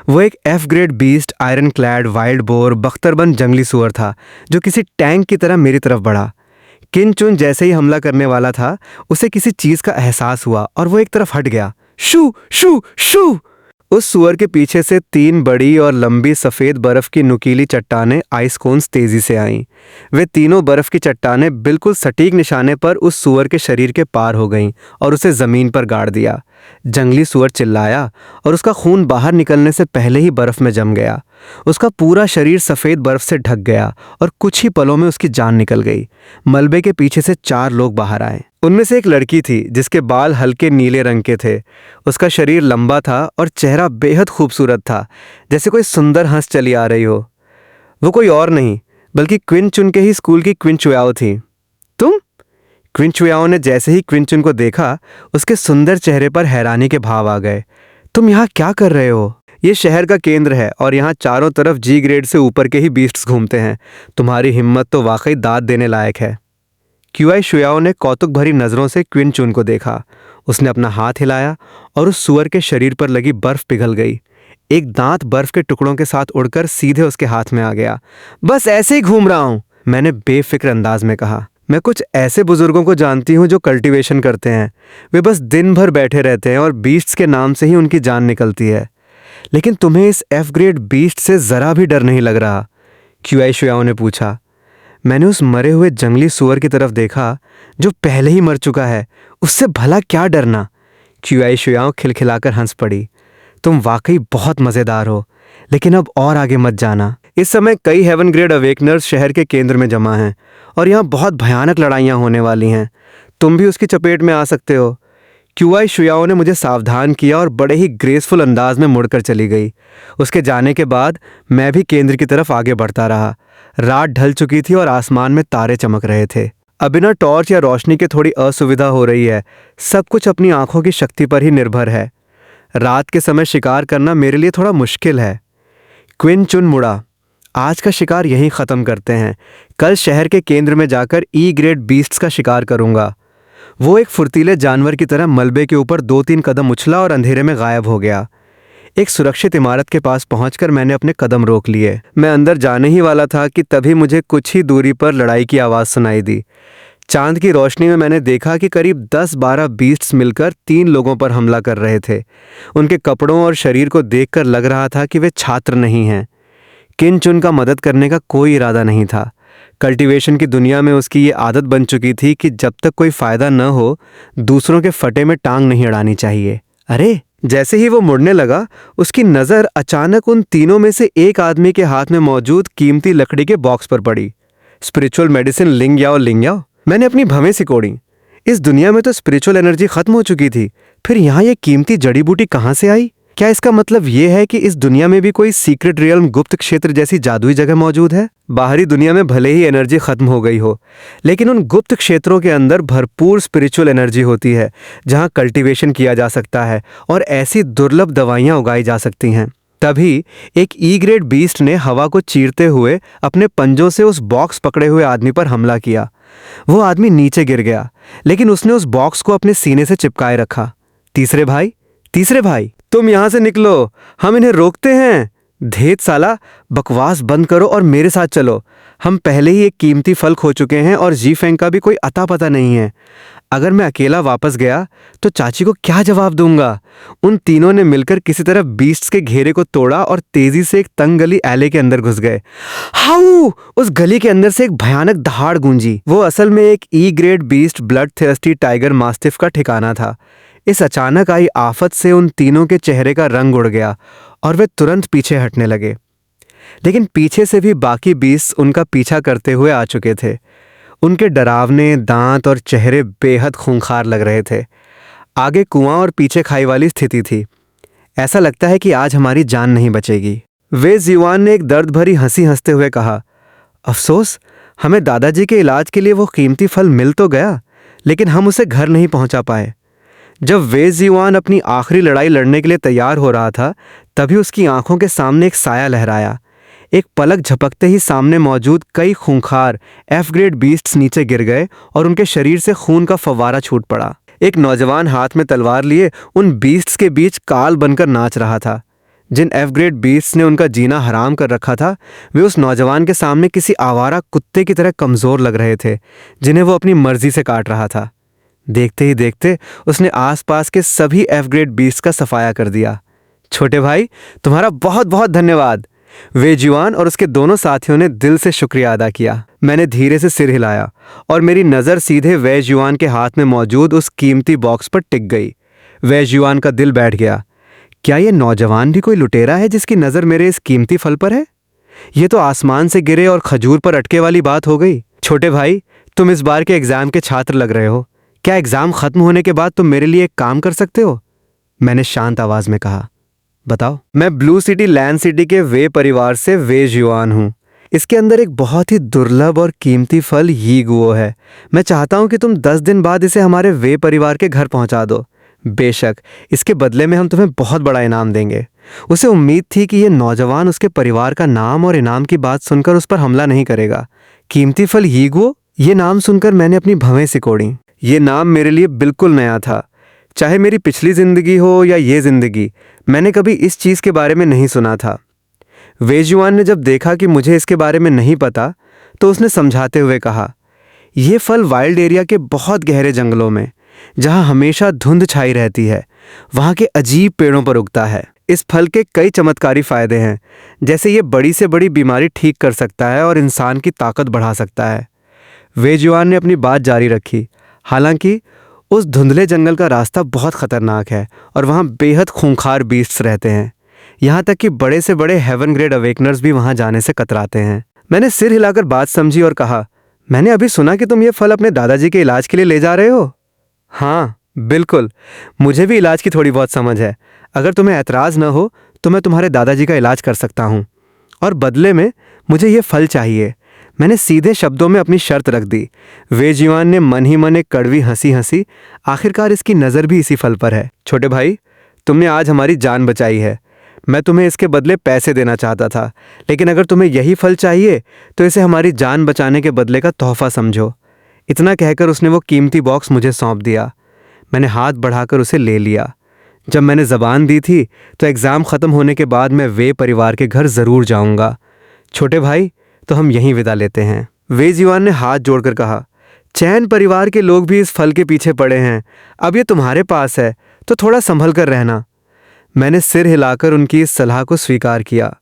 वो एक F grade beast, iron clad, wild boar, बख्तरबंद जंगली सुअर था जो किसी टैंक की तरह मेरी तरफ बढ़ा। किन चुन जैसे ही हमला करने वाला था, उसे किसी चीज का एहसास हुआ और वो एक तरफ हट गया। शू शू शू! उस सुअर के पीछे से 3 बड़ी और लंबी सफेद बर्फ की नुकीली चट्टानें आइस कोन्स तेजी से आईं। वे तीनों बर्फ की चट्टानें बिल्कुल सटीक निशाने पर उस सुअर के शरीर के पार हो गईं और उसे जमीन पर गाड़ दिया। जंगली सुअर चिल्लाया और उसका खून बाहर निकलने से पहले ही बर्फ में जम गया। उसका पूरा शरीर सफेद बर्फ से ढक गया और कुछ ही पलों में उसकी जान निकल गई। मलबे के पीछे से 4 लोग बाहर आए। उनमें से एक लड़की थी जिसके बाल हल्के नीले रंग के थे। उसका शरीर लंबा था और चेहरा बेहद खूबसूरत था, जैसे कोई सुंदर हंस चली आ रही हो। वो कोई और नहीं बल्कि क्विन चुन के ही स्कूल की क्विन चुयाओ थी। तुम? क्विन चुयाओ ने जैसे ही क्विन चुन को देखा, उसके सुंदर चेहरे पर हैरानी के भाव आ गए। तुम यहाँ क्या कर रहे हो? ये शहर का केंद्र है और यहाँ चारों तरफ जी ग्रेड से ऊपर के ही बीस्ट्स घूमते हैं। तुम्हारी हिम्मत तो वाकई दाद देने लायक है। क्यूआई शुयाओ ने कौतुक भरी नजरों से क्विन चुन को देखा। उसने अपना हाथ हिलाया और उस सुअर के शरीर पर लगी बर्फ पिघल गई। एक दांत बर्फ के टुकड़ों के साथ उड़कर सीधे उसके हाथ में आ गया। बस ऐसे ही घूम रहा हूं, मैंने बेफिक्र अंदाज में कहा। मैं कुछ ऐसे बुजुर्गों को जानती हूं जो कल्टीवेशन करते हैं। वे बस दिन भर बैठे रहते हैं और बीस्ट्स के नाम से ही उनकी जान निकलती है। लेकिन तुम्हें इस F ग्रेड बीस्ट से जरा भी डर नहीं लग रहा? क्यूआई शुयाओ ने पूछा। मैंने उस मरे हुए जंगली सुअर की तरफ देखा जो पहले ही मर चुका है। उससे भला क्या डरना? क्यूआई शुयाओ खिलखिलाकर हंस पड़ी। तुम वाकई बहुत मजेदार हो, लेकिन अब और आगे मत जाना। इस समय कई हेवन ग्रेड अवेकनर्स शहर के केंद्र में जमा हैं और यहाँ बहुत भयानक लड़ाइयाँ होने वाली हैं। तुम भी उसकी चपेट में आ सकते हो। क्यूआई शुयाओ ने मुझे सावधान किया और बड़े ही ग्रेसफुल अंदाज में मुड़कर चली गई। उसके जाने के बाद मैं भी केंद्र की तरफ आगे बढ़ता रहा। रात ढल चुकी थी और आसमान में तारे चमक रहे थे। अब बिना टॉर्च या रोशनी के थोड़ी असुविधा हो रही है। सब कुछ अपनी आंखों की शक्ति पर ही निर्भर है। रात के समय शिकार करना मेरे लिए थोड़ा मुश्किल है। क्विन चुन मुड़ा। आज का शिकार यहीं ख़त्म करते हैं। कल शहर के केंद्र में जाकर ई ग्रेड बीस्ट्स का शिकार करूंगा। वो एक फुर्तीले जानवर की तरह मलबे के ऊपर 2-3 कदम उछला और अंधेरे में गायब हो गया। एक सुरक्षित इमारत के पास पहुंचकर मैंने अपने कदम रोक लिए। मैं अंदर जाने ही वाला था कि तभी मुझे कुछ ही दूरी पर लड़ाई की आवाज़ सुनाई दी। चांद की रोशनी में मैंने देखा कि करीब 10-12 बीस्ट्स मिलकर 3 लोगों पर हमला कर रहे थे। उनके कपड़ों और शरीर को देखकर लग रहा था कि वे छात्र नहीं हैं। किन चुन का मदद करने का कोई इरादा नहीं था। कल्टीवेशन की दुनिया में उसकी ये आदत बन चुकी थी कि जब तक कोई फायदा न हो, दूसरों के फटे में टांग नहीं अड़ानी चाहिए। अरे, जैसे ही वो मुड़ने लगा, उसकी नज़र अचानक उन तीनों में से एक आदमी के हाथ में मौजूद कीमती लकड़ी के बॉक्स पर पड़ी। स्पिरिचुअल मेडिसिन लिंग याओ लिंग याओ। मैंने अपनी भवें सिकोड़ी। इस दुनिया में तो स्पिरिचुअल एनर्जी खत्म हो चुकी थी, फिर यहाँ ये कीमती जड़ी बूटी कहाँ से आई? क्या इसका मतलब ये है कि इस दुनिया में भी कोई सीक्रेट रियल्म, गुप्त क्षेत्र जैसी जादुई जगह मौजूद है? बाहरी दुनिया में भले ही एनर्जी खत्म हो गई हो, लेकिन उन गुप्त क्षेत्रों के अंदर भरपूर स्पिरिचुअल एनर्जी होती है, जहाँ कल्टीवेशन किया जा सकता है और ऐसी दुर्लभ दवाइयाँ उगाई जा सकती हैं। तभी एक ई ग्रेड बीस्ट ने हवा को चीरते हुए अपने पंजों से उस बॉक्स पकड़े हुए आदमी पर हमला किया। वो आदमी नीचे गिर गया, लेकिन उसने उस बॉक्स को अपने सीने से चिपकाए रखा। तीसरे भाई, तुम यहां से निकलो, हम इन्हें रोकते हैं। धेत साला, बकवास बंद करो और मेरे साथ चलो। हम पहले ही एक कीमती फल खो चुके हैं और जी फेंग का भी कोई अता पता नहीं है। अगर मैं अकेला वापस गया तो चाची को क्या जवाब दूंगा? उन तीनों ने मिलकर किसी तरह बीस्ट्स के घेरे को तोड़ा और तेजी से एक तंग गली एले के अंदर घुस गए। हाउ! उस गली के अंदर से एक भयानक दहाड़ गूंजी। वो असल में एक E grade beast blood thirsty tiger mastiff का ठिकाना था। इस अचानक आई आफत से उन तीनों के चेहरे का रंग उड़ गया और वे तुरंत पीछे हटने लगे। लेकिन पीछे से भी बाकी बीस्ट उनका पीछा करते हुए आ चुके थे। उनके डरावने दांत और चेहरे बेहद खूंखार लग रहे थे। आगे कुआं और पीछे खाई वाली स्थिति थी। ऐसा लगता है कि आज हमारी जान नहीं बचेगी। वे जीवान ने एक दर्द भरी हंसी हंसते हुए कहा, अफसोस, हमें दादाजी के इलाज के लिए वो कीमती फल मिल तो गया, लेकिन हम उसे घर नहीं पहुंचा पाए। जब वे जीवान अपनी आखिरी लड़ाई लड़ने के लिए तैयार हो रहा था, तभी उसकी आंखों के सामने एक साया लहराया। एक पलक झपकते ही सामने मौजूद कई खूंखार एफ ग्रेड बीस्ट्स नीचे गिर गए और उनके शरीर से खून का फव्वारा छूट पड़ा। एक नौजवान हाथ में तलवार लिए उन बीस्ट्स के बीच काल बनकर नाच रहा था। जिन एफ ग्रेड बीस्ट्स ने उनका जीना हराम कर रखा था, वे उस नौजवान के सामने किसी आवारा कुत्ते की तरह कमजोर लग रहे थे, जिन्हें वो अपनी मर्जी से काट रहा था। देखते ही देखते उसने आसपास के सभी एफ ग्रेड बीस्ट का सफाया कर दिया। छोटे भाई, तुम्हारा बहुत बहुत धन्यवाद। वे जुआन और उसके दोनों साथियों ने दिल से शुक्रिया अदा किया। मैंने धीरे से सिर हिलाया और मेरी नज़र सीधे वे जुआन के हाथ में मौजूद उस कीमती बॉक्स पर टिक गई। वे जुआन का दिल बैठ गया। क्या ये नौजवान भी कोई लुटेरा है जिसकी नज़र मेरे इस कीमती फल पर है? ये तो आसमान से गिरे और खजूर पर अटके वाली बात हो गई। छोटे भाई, तुम इस बार के एग्जाम के छात्र लग रहे हो। क्या एग्जाम खत्म होने के बाद तुम मेरे लिए एक काम कर सकते हो? मैंने शांत आवाज में कहा। बताओ। मैं ब्लू सिटी लैंड सिटी के वे परिवार से वे जुआन हूँ। इसके अंदर एक बहुत ही दुर्लभ और कीमती फल यी गुओ है। मैं चाहता हूँ कि तुम 10 दिन बाद इसे हमारे वे परिवार के घर पहुँचा दो। बेशक, इसके बदले में हम तुम्हें बहुत बड़ा इनाम देंगे। उसे उम्मीद थी कि ये नौजवान उसके परिवार का नाम और इनाम की बात सुनकर उस पर हमला नहीं करेगा। कीमती फल यी गुओ, ये नाम सुनकर मैंने अपनी भवें सिकोड़ी। ये नाम मेरे लिए बिल्कुल नया था। चाहे मेरी पिछली जिंदगी हो या ये जिंदगी, मैंने कभी इस चीज़ के बारे में नहीं सुना था। वेजुआन ने जब देखा कि मुझे इसके बारे में नहीं पता, तो उसने समझाते हुए कहा, यह फल वाइल्ड एरिया के बहुत गहरे जंगलों में, जहाँ हमेशा धुंध छाई रहती है, वहाँ के अजीब पेड़ों पर उगता है। इस फल के कई चमत्कारी फायदे हैं, जैसे ये बड़ी से बड़ी बीमारी ठीक कर सकता है और इंसान की ताकत बढ़ा सकता है। वेजुआन ने अपनी बात जारी रखी। हालांकि उस धुंधले जंगल का रास्ता बहुत खतरनाक है और वहाँ बेहद खूंखार बीस्ट्स रहते हैं। यहाँ तक कि बड़े से बड़े हेवन ग्रेड अवेकनर्स भी वहाँ जाने से कतराते हैं। मैंने सिर हिलाकर बात समझी और कहा, मैंने अभी सुना कि तुम ये फल अपने दादाजी के इलाज के लिए ले जा रहे हो। हाँ बिल्कुल, मुझे भी इलाज की थोड़ी बहुत समझ है। अगर तुम्हें ऐतराज़ न हो तो मैं तुम्हारे दादाजी का इलाज कर सकता हूँ, और बदले में मुझे ये फल चाहिए। मैंने सीधे शब्दों में अपनी शर्त रख दी। वेजिवान ने मन ही मन एक कड़वी हंसी हंसी। आखिरकार इसकी नज़र भी इसी फल पर है। छोटे भाई, तुमने आज हमारी जान बचाई है। मैं तुम्हें इसके बदले पैसे देना चाहता था, लेकिन अगर तुम्हें यही फल चाहिए तो इसे हमारी जान बचाने के बदले का तोहफा समझो। इतना कहकर उसने वो कीमती बॉक्स मुझे सौंप दिया। मैंने हाथ बढ़ाकर उसे ले लिया। जब मैंने ज़बान दी थी तो एग्ज़ाम ख़त्म होने के बाद मैं वे परिवार के घर ज़रूर जाऊंगा। छोटे भाई, तो हम यहीं विदा लेते हैं। वेजीवान ने हाथ जोड़कर कहा, चैन परिवार के लोग भी इस फल के पीछे पड़े हैं। अब ये तुम्हारे पास है तो थोड़ा संभल कर रहना। मैंने सिर हिलाकर उनकी इस सलाह को स्वीकार किया।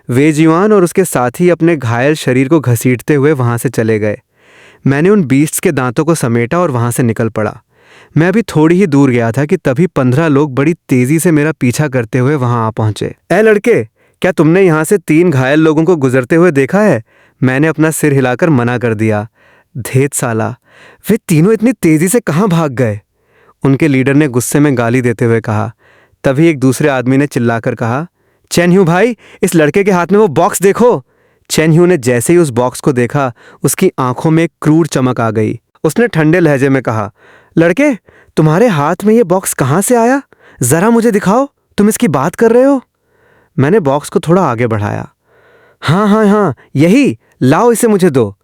वेजीवान और उसके साथी अपने घायल शरीर को घसीटते हुए वहां से चले गए। मैंने उन बीस्ट्स के दांतों को समेटा और वहां से निकल पड़ा। मैं अभी थोड़ी ही दूर गया था कि तभी 15 लोग बड़ी तेजी से मेरा पीछा करते हुए वहां आ पहुंचे। ए लड़के, क्या तुमने यहां से 3 घायल लोगों को गुजरते हुए देखा है? मैंने अपना सिर हिलाकर मना कर दिया। धेत साला, वे तीनों इतनी तेजी से कहां भाग गए? उनके लीडर ने गुस्से में गाली देते हुए कहा। तभी एक दूसरे आदमी ने चिल्लाकर कहा, चेन ह्यू भाई, इस लड़के के हाथ में वो बॉक्स देखो। चेन ह्यू ने जैसे ही उस बॉक्स को देखा, उसकी आंखों में एक क्रूर चमक आ गई। उसने ठंडे लहजे में कहा, लड़के, तुम्हारे हाथ में ये बॉक्स कहां से आया? जरा मुझे दिखाओ, तुम इसकी बात कर रहे हो? मैंने बॉक्स को थोड़ा आगे बढ़ाया। हाँ, यही, लाओ इसे मुझे दो।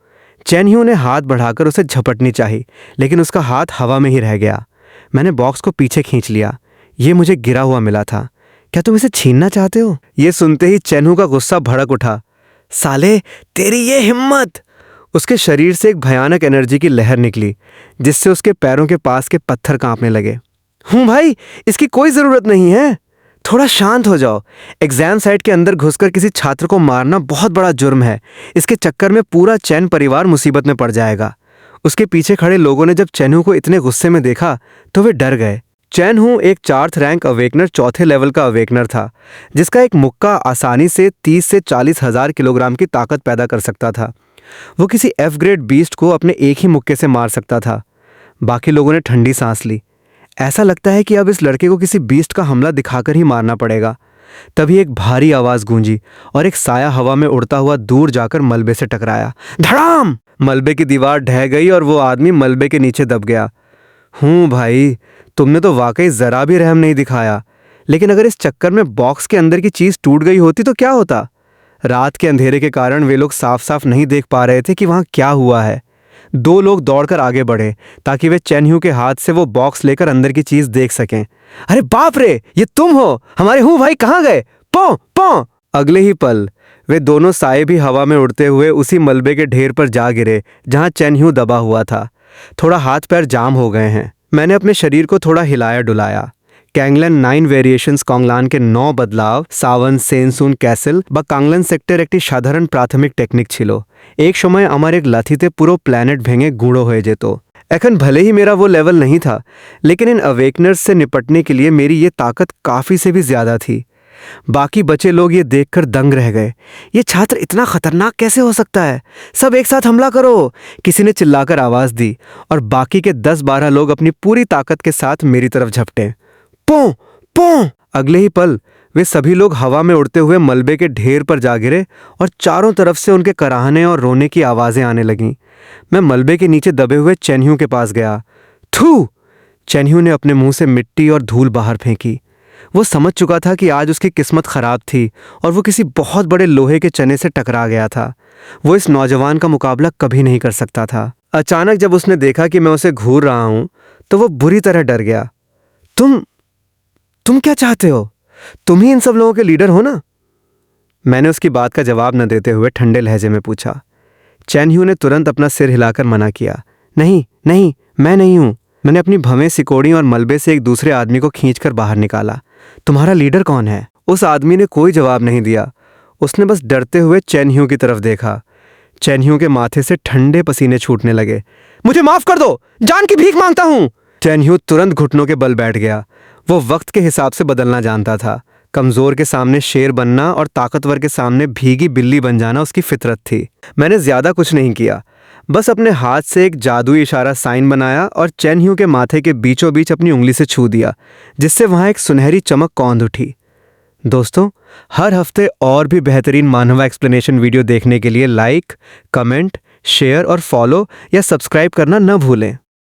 चेन ह्यू ने हाथ बढ़ाकर उसे झपटनी चाही, लेकिन उसका हाथ हवा में ही रह गया। मैंने बॉक्स को पीछे खींच लिया। ये मुझे गिरा हुआ मिला था। क्या तुम इसे छीनना चाहते हो? ये सुनते ही चेन ह्यू का गुस्सा भड़क उठा। साले, तेरी ये हिम्मत! उसके शरीर से एक भयानक एनर्जी की लहर निकली, जिससे उसके पैरों के पास के पत्थर कांपने लगे। भाई, इसकी कोई जरूरत नहीं है। थोड़ा शांत हो जाओ। एग्जाम साइट के अंदर घुसकर किसी छात्र को मारना बहुत बड़ा जुर्म है। इसके चक्कर में पूरा चैन परिवार मुसीबत में पड़ जाएगा। उसके पीछे खड़े लोगों ने जब चैन ह्यू को इतने गुस्से में देखा तो वे डर गए। चैन ह्यू एक 4th रैंक अवेकनर, 4थे लेवल का अवेकनर था, जिसका एक मुक्का आसानी से 30 से 40 हजार किलोग्राम की ताकत पैदा कर सकता था। वो किसी F ग्रेड बीस्ट को अपने एक ही मुक्के से मार सकता था। बाकी लोगों ने ठंडी सांस ली। ऐसा लगता है कि अब इस लड़के को किसी बीस्ट का हमला दिखाकर ही मारना पड़ेगा। तभी एक भारी आवाज गूंजी और एक साया हवा में उड़ता हुआ दूर जाकर मलबे से टकराया। धड़ाम! मलबे की दीवार ढह गई और वो आदमी मलबे के नीचे दब गया। भाई, तुमने तो वाकई जरा भी रहम नहीं दिखाया। लेकिन अगर इस चक्कर में बॉक्स के अंदर की चीज टूट गई होती तो क्या होता? रात के अंधेरे के कारण वे लोग साफ साफ नहीं देख पा रहे थे कि वहां क्या हुआ है। 2 लोग दौड़कर आगे बढ़े ताकि वे चेन ह्यू के हाथ से वो बॉक्स लेकर अंदर की चीज देख सकें। अरे बाप रे, ये तुम हो? हमारे भाई कहाँ गए? पौ पौ! अगले ही पल वे दोनों साए भी हवा में उड़ते हुए उसी मलबे के ढेर पर जा गिरे जहां चेन ह्यू दबा हुआ था। थोड़ा हाथ पैर जाम हो गए हैं। मैंने अपने शरीर को थोड़ा हिलाया डुलाया। ক্যাংল্যান 9 ভেরিয়েশনস কংলানকে 9 বদলাव সাवन সেনসুন ক্যাসেল বা কাংলান সেক্টর একটি সাধারণ প্রাথমিক টেকনিক ছিল। एक समय আমার एक লাথিতে পুরো প্ল্যানেট ভেঙে গুঁড়ো হয়ে যেত। এখন भले ही मेरा वो लेवल नहीं था, लेकिन इन अवेकनर्स से निपटने के लिए मेरी ये ताकत काफ़ी से भी ज़्यादा थी। बाकी बचे लोग ये देखकर दंग रह गए। ये छात्र इतना खतरनाक कैसे हो सकता है? सब एक साथ हमला करो! किसी ने चिल्लाकर आवाज़ दी और बाकी के 10-12 लोग अपनी पूरी ताकत के साथ मेरी तरफ झपटे। पों पों! अगले ही पल वे सभी लोग हवा में उड़ते हुए मलबे के ढेर पर जा गिरे और चारों तरफ से उनके कराहने और रोने की आवाज़ें आने लगीं। मैं मलबे के नीचे दबे हुए चेन ह्यू के पास गया। थू! चेन ह्यू ने अपने मुंह से मिट्टी और धूल बाहर फेंकी। वो समझ चुका था कि आज उसकी किस्मत खराब थी और वो किसी बहुत बड़े लोहे के चने से टकरा गया था। वो इस नौजवान का मुकाबला कभी नहीं कर सकता था। अचानक जब उसने देखा कि मैं उसे घूर रहा हूं तो वो बुरी तरह डर गया। तुम क्या चाहते हो? तुम ही इन सब लोगों के लीडर हो ना? मैंने उसकी बात का जवाब न देते हुए ठंडे लहजे में पूछा। चेन ह्यू ने तुरंत अपना सिर हिलाकर मना किया। नहीं, मैं नहीं हूं। मैंने अपनी भवें सिकोड़ी और मलबे से एक दूसरे आदमी को खींचकर बाहर निकाला। तुम्हारा लीडर कौन है? उस आदमी ने कोई जवाब नहीं दिया। उसने बस डरते हुए चेन ह्यू की तरफ देखा। चेन ह्यू के माथे से ठंडे पसीने छूटने लगे। मुझे माफ कर दो, जान की भीख मांगता हूं! चेन ह्यू तुरंत घुटनों के बल बैठ गया। वो वक्त के हिसाब से बदलना जानता था। कमज़ोर के सामने शेर बनना और ताकतवर के सामने भीगी बिल्ली बन जाना उसकी फितरत थी। मैंने ज़्यादा कुछ नहीं किया, बस अपने हाथ से एक जादुई इशारा साइन बनाया और चेन ह्यू के माथे के बीचों बीच अपनी उंगली से छू दिया, जिससे वहाँ एक सुनहरी चमक कौंध उठी। दोस्तों, हर हफ्ते और भी बेहतरीन मानवा एक्सप्लेनेशन वीडियो देखने के लिए लाइक, कमेंट, शेयर और फॉलो या सब्सक्राइब करना न भूलें।